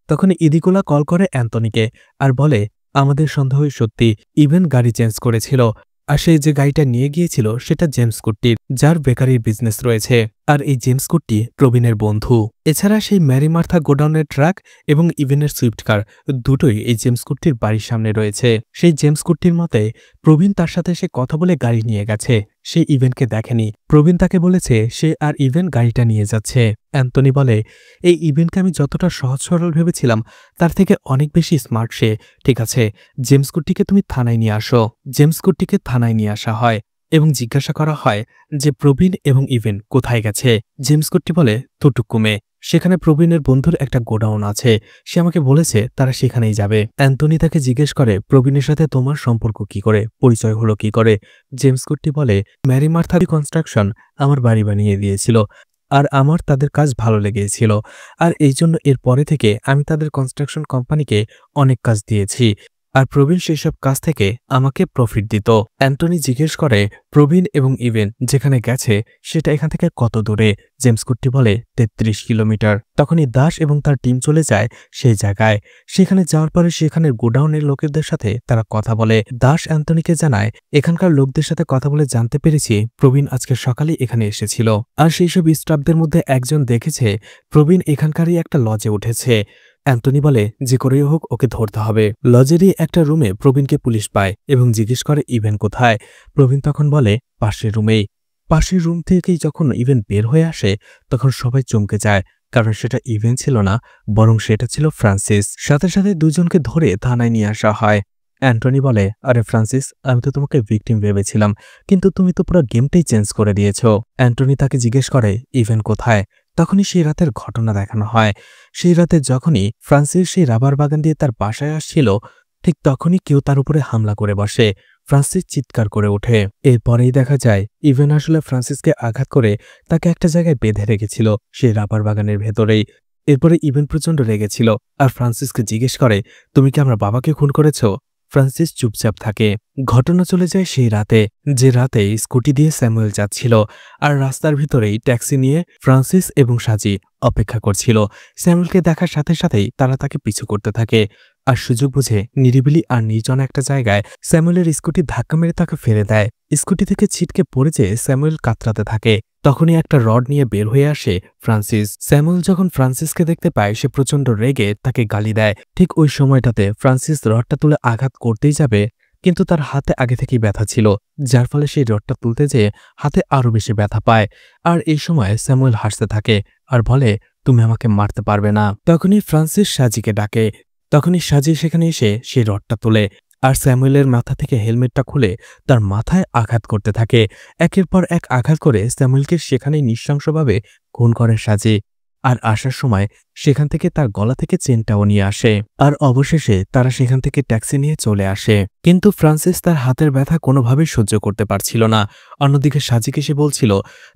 তখন ইদিকোলা কল করে অ্যান্টনিকে আর বলে, আমাদের সন্দেহই সত্যি, ইভেন গাড়ি চেঞ্জ করেছিল, আর সেই যে গাড়িটা নিয়ে গিয়েছিল সেটা জেমস কুট্টির, যার বেকারির বিজনেস রয়েছে, আর এই জেমস কুট্টি প্রবীণের বন্ধু। এছাড়া সেই ম্যারি মার্থা গোডাউনের ট্রাক এবং ইভেনের সুইফট কার দুটোই এই জেমস কুট্টির বাড়ির সামনে রয়েছে। সেই জেমস কুট্টির মতে প্রবীণ তার সাথে সে কথা বলে গাড়ি নিয়ে গেছে, সে ইভেনকে দেখেনি। প্রবীণ তাকে বলেছে সে আর ইভেন গাড়িটা নিয়ে যাচ্ছে। অ্যান্টনি বলে, এই ইভেনকে আমি যতটা সহজ সরল ভেবেছিলাম তার থেকে অনেক বেশি স্মার্ট সে। ঠিক আছে, জেমস কুট্টিকে তুমি থানায় নিয়ে আসো। জেমস কুট্টিকে থানায় নিয়ে আসা হয় এবং জিজ্ঞাসা করা হয় যে প্রবীণ এবং ইভেন কোথায় গেছে। জেমস কুট্টি বলে, তুটুকুমে, সেখানে প্রবীণের বন্ধুর একটা গোডাউন আছে, সে আমাকে বলেছে তারা সেখানেই যাবে। অ্যান্টনি তাকে জিজ্ঞেস করে, প্রবীণের সাথে তোমার সম্পর্ক কি করে, পরিচয় হলো কি করে? জেমস কুট্টি বলে, ম্যারি মার্থা কনস্ট্রাকশন আমার বাড়ি বানিয়ে দিয়েছিল, আর আমার তাদের কাজ ভালো লেগেছিল, আর এই জন্য এর পরে থেকে আমি তাদের কনস্ট্রাকশন কোম্পানিকে অনেক কাজ দিয়েছি, আর প্রবীণ সেসব কাজ থেকে আমাকে প্রফিট দিত। অ্যান্টনি জিজ্ঞেস করে, প্রবীণ এবং ইভেন যেখানে গেছে সেটা এখান থেকে কত দূরে? জেমস কুট্টি বলে, 33 কিলোমিটার। তখনই দাস এবং তার টিম চলে যায় সেই জায়গায়। সেখানে যাওয়ার পরে সেখানের গোডাউনের লোকেদের সাথে তারা কথা বলে। দাস অ্যান্টনিকে জানায়, এখানকার লোকদের সাথে কথা বলে জানতে পেরেছি প্রবীণ আজকে সকালে এখানে এসেছিল, আর সেই সব স্টাফদের মধ্যে একজন দেখেছে প্রবীণ এখানকারই একটা লজে উঠেছে। অ্যান্টনি বলে, যে করেই হোক ওকে ধরতে হবে। লজেরই একটা রুমে প্রবীণকে পুলিশ পায় এবং জিজ্ঞেস করে ইভেন কোথায়। প্রবীণ তখন বলে, পাশের রুমেই। পাশের রুম থেকেই যখন ইভেন বের হয়ে আসে তখন সবাই চমকে যায়, কারণ সেটা ইভেন ছিল না, বরং সেটা ছিল ফ্রান্সিস। সাথে সাথে দুজনকে ধরে থানায় নিয়ে আসা হয়। অ্যান্টনি বলে, আরে ফ্রান্সিস, আমি তো তোমাকে ভিকটিম ভেবেছিলাম, কিন্তু তুমি তো পুরো গেমটাই চেঞ্জ করে দিয়েছ। অ্যান্টনি তাকে জিজ্ঞেস করে, ইভেন কোথায়? তখনই সেই রাতের ঘটনা দেখানো হয়। সেই রাতে যখনই ফ্রান্সিস সেই রাবার বাগান দিয়ে তার বাসায় আসছিল, ঠিক তখনই কেউ তার উপরে হামলা করে বসে। ফ্রান্সিস চিৎকার করে ওঠে। এরপরেই দেখা যায় ইভেন আসলে ফ্রান্সিসকে আঘাত করে তাকে একটা জায়গায় বেঁধে রেখেছিল সেই রাবার বাগানের ভেতরেই। এরপরে ইভেন প্রচণ্ড রেগেছিল আর ফ্রান্সিসকে জিজ্ঞেস করে, তুমি কি আমার বাবাকে খুন করেছ? ফ্রান্সিস চুপচাপ থাকে। ঘটনা চলে যায় সেই রাতে, যে রাতে স্কুটি দিয়ে স্যামুয়েল যাচ্ছিল, আর রাস্তার ভিতরেই ট্যাক্সি নিয়ে ফ্রান্সিস এবং সাজি অপেক্ষা করছিল। স্যামুয়েলকে দেখার সাথে সাথেই তারা তাকে পিছু করতে থাকে, আর সুযোগ বুঝে নিরিবিলি আর নির্জন একটা জায়গায় স্যামুয়েলের স্কুটি ধাক্কা মেরে তাকে ফেলে দেয়। স্কুটি থেকে ছিটকে পড়ে যেয়ে স্যামুয়েল কাতরাতে থাকে। তখনই একটা রড নিয়ে বের হয়ে আসে ফ্রান্সিস। স্যামুয়েল যখন ফ্রান্সিসকে দেখতে পায় সে প্রচণ্ড রেগে তাকে গালি দেয়। ঠিক ওই সময়টাতে ফ্রান্সিস রডটা তুলে আঘাত করতেই যাবে, কিন্তু তার হাতে আগে থেকেই ব্যথা ছিল, যার ফলে সেই রডটা তুলতে যেয়ে হাতে আরও বেশি ব্যথা পায়। আর এই সময় স্যামুয়েল হাসতে থাকে আর বলে, তুমি আমাকে মারতে পারবে না। তখনই ফ্রান্সিস সাজিকে ডাকে। তখনই সাজি সেখানে এসে সেই রডটা তোলে আর স্যামুয়েলের মাথা থেকে হেলমেটটা খুলে তার মাথায় আঘাত করতে থাকে। একের পর এক আঘাত করে স্যামুয়েলকে সেখানেই নৃশংসভাবে খুন করে সাজি। আর আসার সময় সেখান থেকে তার গলা থেকে চেনটাও নিয়ে আসে। আর অবশেষে তারা সেখান থেকে ট্যাক্সি নিয়ে চলে আসে। কিন্তু ফ্রান্সিস তার হাতের ব্যথা কোনোভাবেই সহ্য করতে পারছিল না। অন্যদিকে সাজিকে সে বলছিল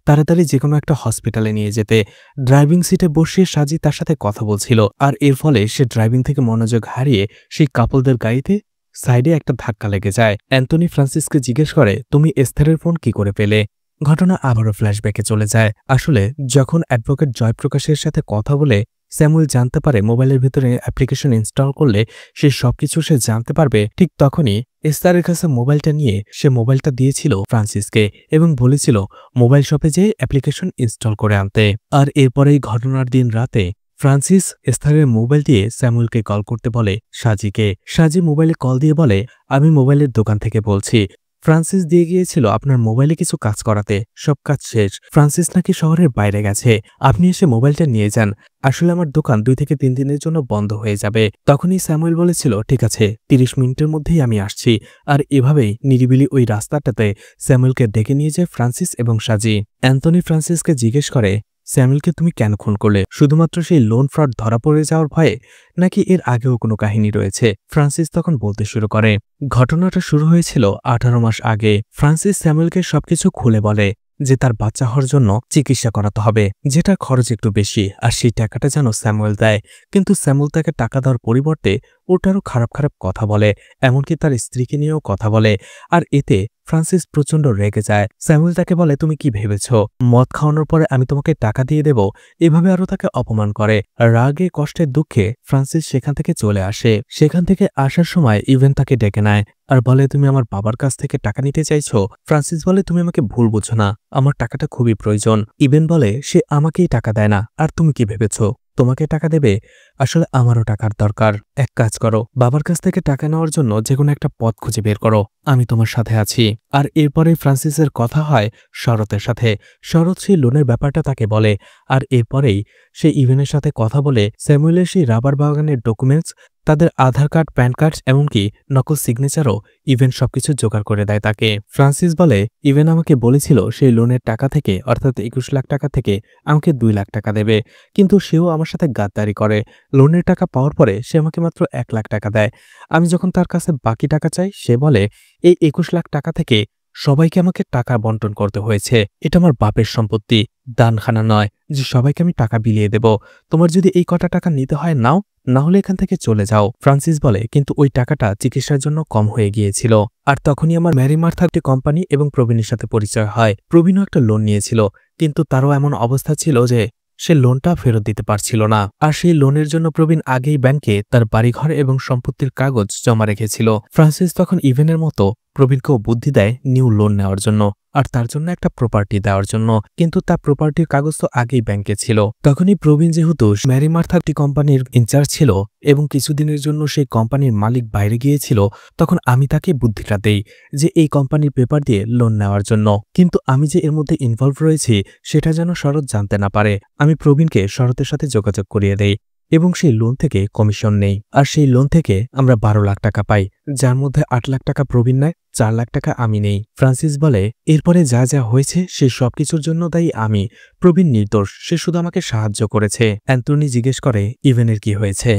তাড়াতাড়ি যে কোনো একটা হসপিটালে নিয়ে যেতে। ড্রাইভিং সিটে বসে সাজি তার সাথে কথা বলছিল, আর এর ফলে সে ড্রাইভিং থেকে মনোযোগ হারিয়ে সেই কাপলদের গাড়িতে সাইডে একটা ধাক্কা লেগে যায়। অ্যান্টনি ফ্রান্সিসকে জিজ্ঞেস করে, তুমি এস্থারের ফোন কি করে পেলে? ঘটনা আবারও ফ্ল্যাশব্যাকে চলে যায়। আসলে যখন অ্যাডভোকেট জয়প্রকাশের সাথে কথা বলে স্যামুয়েল জানতে পারে মোবাইলের ভিতরে অ্যাপ্লিকেশন ইনস্টল করলে সে সবকিছু সে জানতে পারবে, ঠিক তখনই এস্থারের কাছে মোবাইলটা নিয়ে সে মোবাইলটা দিয়েছিল ফ্রান্সিসকে এবং বলেছিল মোবাইল শপে যেয়ে অ্যাপ্লিকেশন ইনস্টল করে আনতে। আর এরপরেই ঘটনার দিন রাতে ফ্রান্সিস এস্থারের মোবাইল দিয়ে স্যামুয়েলকে কল করতে বলে সাজিকে। সাজি মোবাইলে কল দিয়ে বলে, আমি মোবাইলের দোকান থেকে বলছি। ফ্রান্সিস দিয়ে গিয়েছিল আপনার মোবাইলে কিছু কাজ করাতে, সব কাজ শেষ। ফ্রান্সিস নাকি শহরের বাইরে গেছে, আপনি এসে মোবাইলটা নিয়ে যান। আসলে আমার দোকান 2 থেকে 3 দিনের জন্য বন্ধ হয়ে যাবে। তখনই স্যামুয়েল বলেছিল, ঠিক আছে, 30 মিনিটের মধ্যেই আমি আসছি। আর এভাবেই নিরিবিলি ওই রাস্তাটাতে স্যামুয়েলকে ডেকে নিয়ে যায় ফ্রান্সিস এবং সাজি। অ্যান্টনি ফ্রান্সিসকে জিজ্ঞেস করে, স্যামুয়েলকে তুমি কেন খুন করলে? শুধুমাত্র সেই লোন ফ্রড ধরা পড়ে যাওয়ার ভয়ে, নাকি এর আগেও কোনো কাহিনী রয়েছে? ফ্রান্সিস তখন বলতে শুরু করে, ঘটনাটা শুরু হয়েছিল 18 মাস আগে। ফ্রান্সিস স্যামুয়েলকে সবকিছু খুলে বলে যে তার বাচ্চা হওয়ার জন্য চিকিৎসা করাতে হবে, যেটা খরচ একটু বেশি, আর সেই টাকাটা যেন স্যামুয়েল দেয়। কিন্তু স্যামুয়েল তাকে টাকা দেওয়ার পরিবর্তে ওটারও খারাপ খারাপ কথা বলে, এমনকি তার স্ত্রীকে নিয়েও কথা বলে। আর এতে ফ্রান্সিস প্রচণ্ড রেগে যায়। স্যামুয়েল তাকে বলে, তুমি কি ভেবেছ মদ খাওয়ানোর পরে আমি তোমাকে টাকা দিয়ে দেব? এভাবে আরও তাকে অপমান করে। রাগে কষ্টের দুঃখে ফ্রান্সিস সেখান থেকে চলে আসে। সেখান থেকে আসার সময় ইভেন তাকে ডেকে নেয় আর বলে, তুমি আমার বাবার কাছ থেকে টাকা নিতে চাইছো? ফ্রান্সিস বলে, তুমি আমাকে ভুল বুঝো না, আমার টাকাটা খুবই প্রয়োজন। ইভেন বলে, সে আমাকেই টাকা দেয় না, আর তুমি কি ভেবেছ তোমাকে টাকা দেবে? আসলে আমারও টাকার দরকার। এক কাজ করো, বাবার কাছ থেকে টাকা নেওয়ার জন্য যে কোনো একটা পথ খুঁজে বের করো, আমি তোমার সাথে আছি। আর এরপরে ফ্রান্সিসের কথা হয় শরতের সাথে। শরৎ সেই লোনের ব্যাপারটা তাকে বলে, আর এরপরেই সে ইভেনের সাথে কথা বলে স্যামুয়েলের সেই রাবার বাগানের ডকুমেন্টস, তাদের আধার কার্ড, প্যান কার্ড, এমনকি নকল সিগনেচারও ইভেন সবকিছু জোগাড় করে দেয় তাকে। ফ্রান্সিস বলে, ইভেন আমাকে বলেছিল সেই লোনের টাকা থেকে, অর্থাৎ 21 লাখ টাকা থেকে আমাকে 2 লাখ টাকা দেবে, কিন্তু সেও আমার সাথে গাদ্দারি করে। লোনের টাকা পাওয়ার পরে সে আমাকে মাত্র 1 লাখ টাকা দেয়। আমি যখন তার কাছে বাকি টাকা চাই, সে বলে এই 21 লাখ টাকা থেকে সবাইকে আমাকে টাকা বন্টন করতে হয়েছে, এটা আমার বাপের সম্পত্তি, দানখানা নয় যে সবাইকে আমি টাকা বিলিয়ে দেব। তোমার যদি এই কটা টাকা নিতে হয় নাও, না হলে এখান থেকে চলে যাও। ফ্রান্সিস বলে, কিন্তু ওই টাকাটা চিকিৎসার জন্য কম হয়ে গিয়েছিল। আর তখনই আমার ম্যারি মার্থা একটি কোম্পানি এবং প্রবীণের সাথে পরিচয় হয়। প্রবীণও একটা লোন নিয়েছিল, কিন্তু তারও এমন অবস্থা ছিল যে সে লোনটা ফেরত দিতে পারছিল না। আর সেই লোনের জন্য প্রবীণ আগেই ব্যাংকে তার বাড়িঘর এবং সম্পত্তির কাগজ জমা রেখেছিল। ফ্রান্সিস তখন ইভেনের মতো প্রবীণকেও বুদ্ধি দেয় নিউ লোন নেওয়ার জন্য, আর তার জন্য একটা প্রপার্টি দেওয়ার জন্য। কিন্তু তার প্রপার্টির কাগজ তো আগেই ব্যাংকে ছিল। তখনই প্রবীণ যেহেতু ম্যারি মার্থা একটি কোম্পানির ইনচার্জ ছিল এবং কিছুদিনের জন্য সেই কোম্পানির মালিক বাইরে গিয়েছিল, তখন আমি তাকে বুদ্ধিটা দেই যে এই কোম্পানির পেপার দিয়ে লোন নেওয়ার জন্য। কিন্তু আমি যে এর মধ্যে ইনভলভ রয়েছি সেটা যেন শরৎ জানতে না পারে। আমি প্রবীণকে শরতের সাথে যোগাযোগ করিয়ে দেই এবং সেই লোন থেকে কমিশন নেই। আর সেই লোন থেকে আমরা 12 লাখ টাকা পাই, যার মধ্যে 8 লাখ টাকা প্রবীণ নেয়, 4 লাখ টাকা আমি নেই। ফ্রান্সিস বলে, এরপরে যা যা হয়েছে সেই সবকিছুর জন্য দায়ী আমি। প্রবীণ নির্দোষ, সে শুধু আমাকে সাহায্য করেছে। অ্যান্টনি জিজ্ঞেস করে, ইভেনের কি হয়েছে?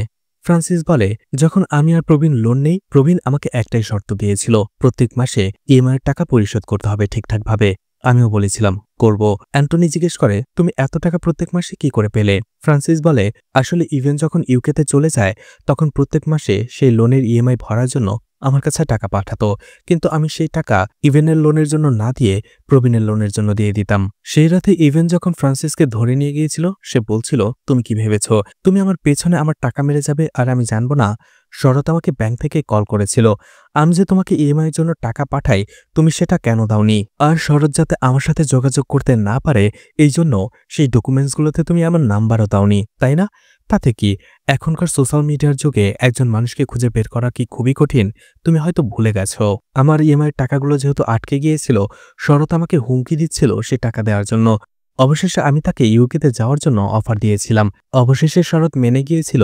ফ্রান্সিস বলে, যখন আমি আর প্রবীণ লোন নেই, প্রবীণ আমাকে একটাই শর্ত দিয়েছিল, প্রত্যেক মাসে ইএমআইয়ের টাকা পরিশোধ করতে হবে ঠিকঠাকভাবে। আমিও বলেছিলাম করব। অ্যান্টনি জিজ্ঞেস করে, তুমি এত টাকা প্রত্যেক মাসে কি করে পেলে? ফ্রান্সিস বলে, আসলে ইভেন যখন ইউকেতে চলে যায় তখন প্রত্যেক মাসে সেই লোনের ইএমআই ভরার জন্য আমার কাছে টাকা পাঠাতো, কিন্তু আমি সেই টাকা ইভেনের লোনের জন্য না দিয়ে প্রবীণের লোনের জন্য দিয়ে দিতাম। সেই রাতে ইভেন যখন ফ্রান্সিসকে ধরে নিয়ে গিয়েছিল, সে বলছিল, তুমি কি ভেবেছ তুমি আমার পেছনে আমার টাকা মেরে যাবে আর আমি জানবো না? শরৎ আমাকে ব্যাংক থেকে কল করেছিল, আমি যে তোমাকে ইএমআইয়ের জন্য টাকা পাঠাই, তুমি সেটা কেন দাওনি? আর শরৎ যাতে আমার সাথে যোগাযোগ করতে না পারে এই জন্য সেই ডকুমেন্টসগুলোতে তুমি আমার নাম্বারও দাওনি, তাই না? তাতে কি, এখনকার সোশ্যাল মিডিয়ার যুগে একজন মানুষকে খুঁজে বের করা কি খুবই কঠিন? তুমি হয়তো ভুলে গেছো আমার ইএমআইয়ের টাকাগুলো যেহেতু আটকে গিয়েছিল, শরৎ আমাকে হুমকি দিচ্ছিল সে টাকা দেওয়ার জন্য। অবশেষে আমি তাকে ইউকেতে যাওয়ার জন্য অফার দিয়েছিলাম। অবশেষে শরৎ মেনে গিয়েছিল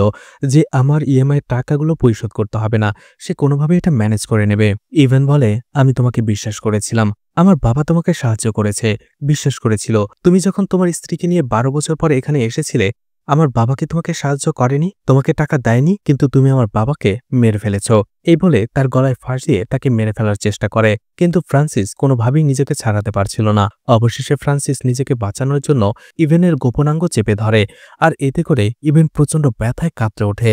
যে আমার ইএমআই টাকাগুলো পরিশোধ করতে হবে না, সে কোনোভাবে এটা ম্যানেজ করে নেবে। ইভেন বলে, আমি তোমাকে বিশ্বাস করেছিলাম, আমার বাবা তোমাকে সাহায্য করেছে, বিশ্বাস করেছিল। তুমি যখন তোমার স্ত্রীকে নিয়ে 12 বছর পরে এখানে এসেছিলে, আমার বাবাকে তোমাকে সাহায্য করেনি, তোমাকে টাকা দেয়নি, কিন্তু তুমি আমার বাবাকে মেরে ফেলেছ। এই বলে তার গলায় ফাঁস দিয়ে তাকে মেরে ফেলার চেষ্টা করে, কিন্তু ফ্রান্সিস কোনোভাবেই নিজেকে ছাড়াতে পারছিল না। অবশেষে ফ্রান্সিস নিজেকে বাঁচানোর জন্য ইভেনের গোপনাঙ্গ চেপে ধরে, আর এতে করে ইভেন প্রচণ্ড ব্যথায় কাঁপতে ওঠে।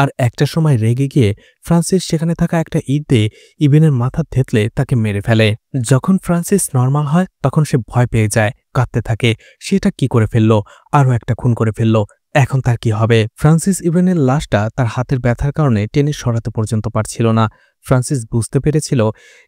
আর একটা সময় রেগে গিয়ে ফ্রান্সিস সেখানে থাকা একটা ইট দিয়ে ইভেনের মাথা থেতলে তাকে মেরে ফেলে। যখন ফ্রান্সিস নর্মাল হয় তখন সে ভয় পেয়ে যায়, কাঁদতে থাকে। সেটা কি করে ফেললো, আরও একটা খুন করে ফেললো, এখন তার কি হবে? ফ্রান্সিস ইভেনের লাশটা তার হাতের ব্যথার কারণে টেনে সরাতে পর্যন্ত পারছিল না। ফ্রান্সিস বুঝতে পেরেছিল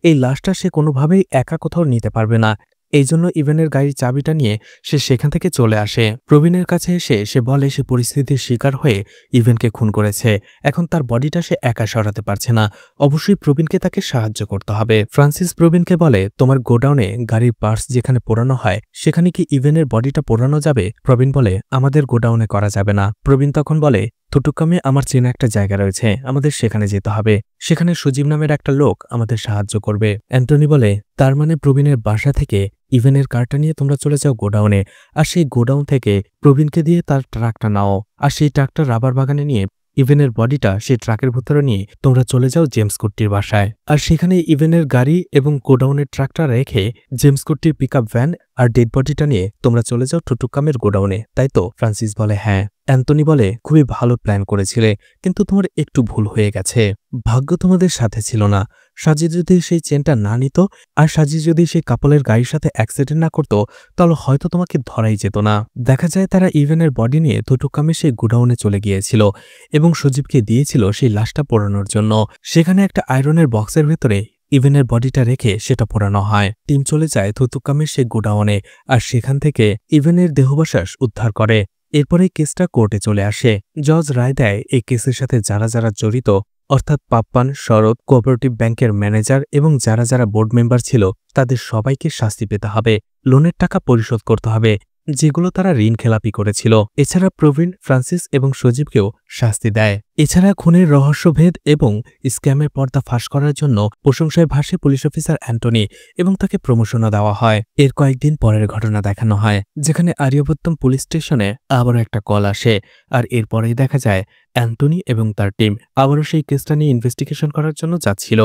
এই লাশটা সে কোনোভাবেই একা কোথাও নিতে পারবে না। এই জন্য ইভেনের গাড়ির চাবিটা নিয়ে সে সেখান থেকে চলে আসে। প্রবীণের কাছে এসে সে বলে সে পরিস্থিতির শিকার হয়ে ইভেনকে খুন করেছে, এখন তার বডিটা সে একা সরাতে পারছে না, অবশ্যই প্রবীণকে তাকে সাহায্য করতে হবে। ফ্রান্সিস প্রবীণকে বলে, তোমার গোডাউনে গাড়ির পার্টস যেখানে পোড়ানো হয় সেখানে কি ইভেনের বডিটা পোড়ানো যাবে? প্রবীণ বলে, আমাদের গোডাউনে করা যাবে না। প্রবীণ তখন বলে, থুটুকামে আমার চেনা একটা জায়গা রয়েছে, আমাদের সেখানে যেতে হবে, সেখানে সজীব নামের একটা লোক আমাদের সাহায্য করবে। অ্যান্টনি বলে, তার মানে প্রবীণের বাসা থেকে ইভেনের কারটা নিয়ে তোমরা চলে যাও গোডাউনে, আর সেই গোডাউন থেকে প্রবীণকে দিয়ে তার ট্রাকটা নাও, আর সেই ট্রাকটা রাবার বাগানে নিয়ে ইভেনের বডিটা সেই ট্রাকের ভেতরে নিয়ে তোমরা চলে যাও জেমস কুট্টির বাসায়, আর সেখানে ইভেনের গাড়ি এবং গোডাউনের ট্রাকটা রেখে জেমস কুট্টির পিকআপ ভ্যান আর ডেড বডিটা নিয়ে তোমরা চলে যাও টুটুকামের গোডাউনে, তাই তো? ফ্রান্সিস বলে, হ্যাঁ। অ্যান্টনি বলে, খুবই ভালো প্ল্যান করেছিলে, কিন্তু তোমার একটু ভুল হয়ে গেছে, ভাগ্য তোমাদের সাথে ছিল না। সাজি যদি সেই চেনটা না নিত, আর সাজি যদি সেই কাপলের গাড়ির সাথে অ্যাক্সিডেন্ট না করতো, তাহলে হয়তো তোমাকে ধরাই যেত না। দেখা যায় তারা ইভেনের বডি নিয়ে টুটুকামে সেই গোডাউনে চলে গিয়েছিল এবং সজীবকে দিয়েছিল সেই লাশটা পোড়ানোর জন্য। সেখানে একটা আয়রনের বক্সের ভেতরে ইভেনের বডিটা রেখে সেটা পোড়ানো হয়। টিম চলে যায় থুতুকামের সেই গোডাউনে, আর সেখান থেকে ইভেনের দেহাবশেষ উদ্ধার করে। এরপরে কেসটা কোর্টে চলে আসে। জজ রায় দেয় এই কেসের সাথে যারা যারা জড়িত, অর্থাৎ পাপ্পান, শরৎ, কোঅপারেটিভ ব্যাংকের ম্যানেজার এবং যারা যারা বোর্ড মেম্বার ছিল, তাদের সবাইকে শাস্তি পেতে হবে, লোনের টাকা পরিশোধ করতে হবে যেগুলো তারা ঋণ খেলাপি করেছিল। এছাড়া প্রবীণ, ফ্রান্সিস এবং সজীবকেও শাস্তি দেয়। এছাড়া খুনের রহস্যভেদ এবং স্ক্যামের পর্দা ফাঁস করার জন্য প্রশংসায় ভাসে পুলিশ অফিসার অ্যান্টনি এবং তাকে প্রমোশনও দেওয়া হয়। এর কয়েকদিন পরের ঘটনা দেখানো হয়, যেখানে আর্যবর্তম পুলিশ স্টেশনে আবারও একটা কল আসে, আর এরপরেই দেখা যায় অ্যান্টনি এবং তার টিম আবারও সেই কেসটা নিয়ে ইনভেস্টিগেশন করার জন্য যাচ্ছিল।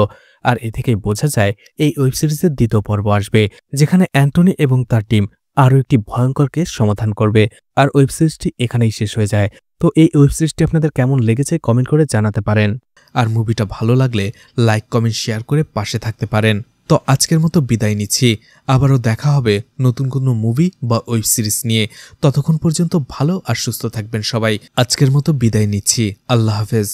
আর এ থেকেই বোঝা যায় এই ওয়েব সিরিজের দ্বিতীয় পর্ব আসবে, যেখানে অ্যান্টনি এবং তার টিম আরও একটি ভয়ঙ্কর কেস সমাধান করবে। আর ওয়েব সিরিজটি এখানেই শেষ হয়ে যায়। তো এই ওয়েব সিরিজটি আপনাদের কেমন লেগেছে কমেন্ট করে জানাতে পারেন, আর মুভিটা ভালো লাগলে লাইক, কমেন্ট, শেয়ার করে পাশে থাকতে পারেন। তো আজকের মতো বিদায় নিচ্ছি, আবারও দেখা হবে নতুন কোনো মুভি বা ওয়েব সিরিজ নিয়ে। ততক্ষণ পর্যন্ত ভালো আর সুস্থ থাকবেন সবাই। আজকের মতো বিদায় নিচ্ছি, আল্লাহ হাফেজ।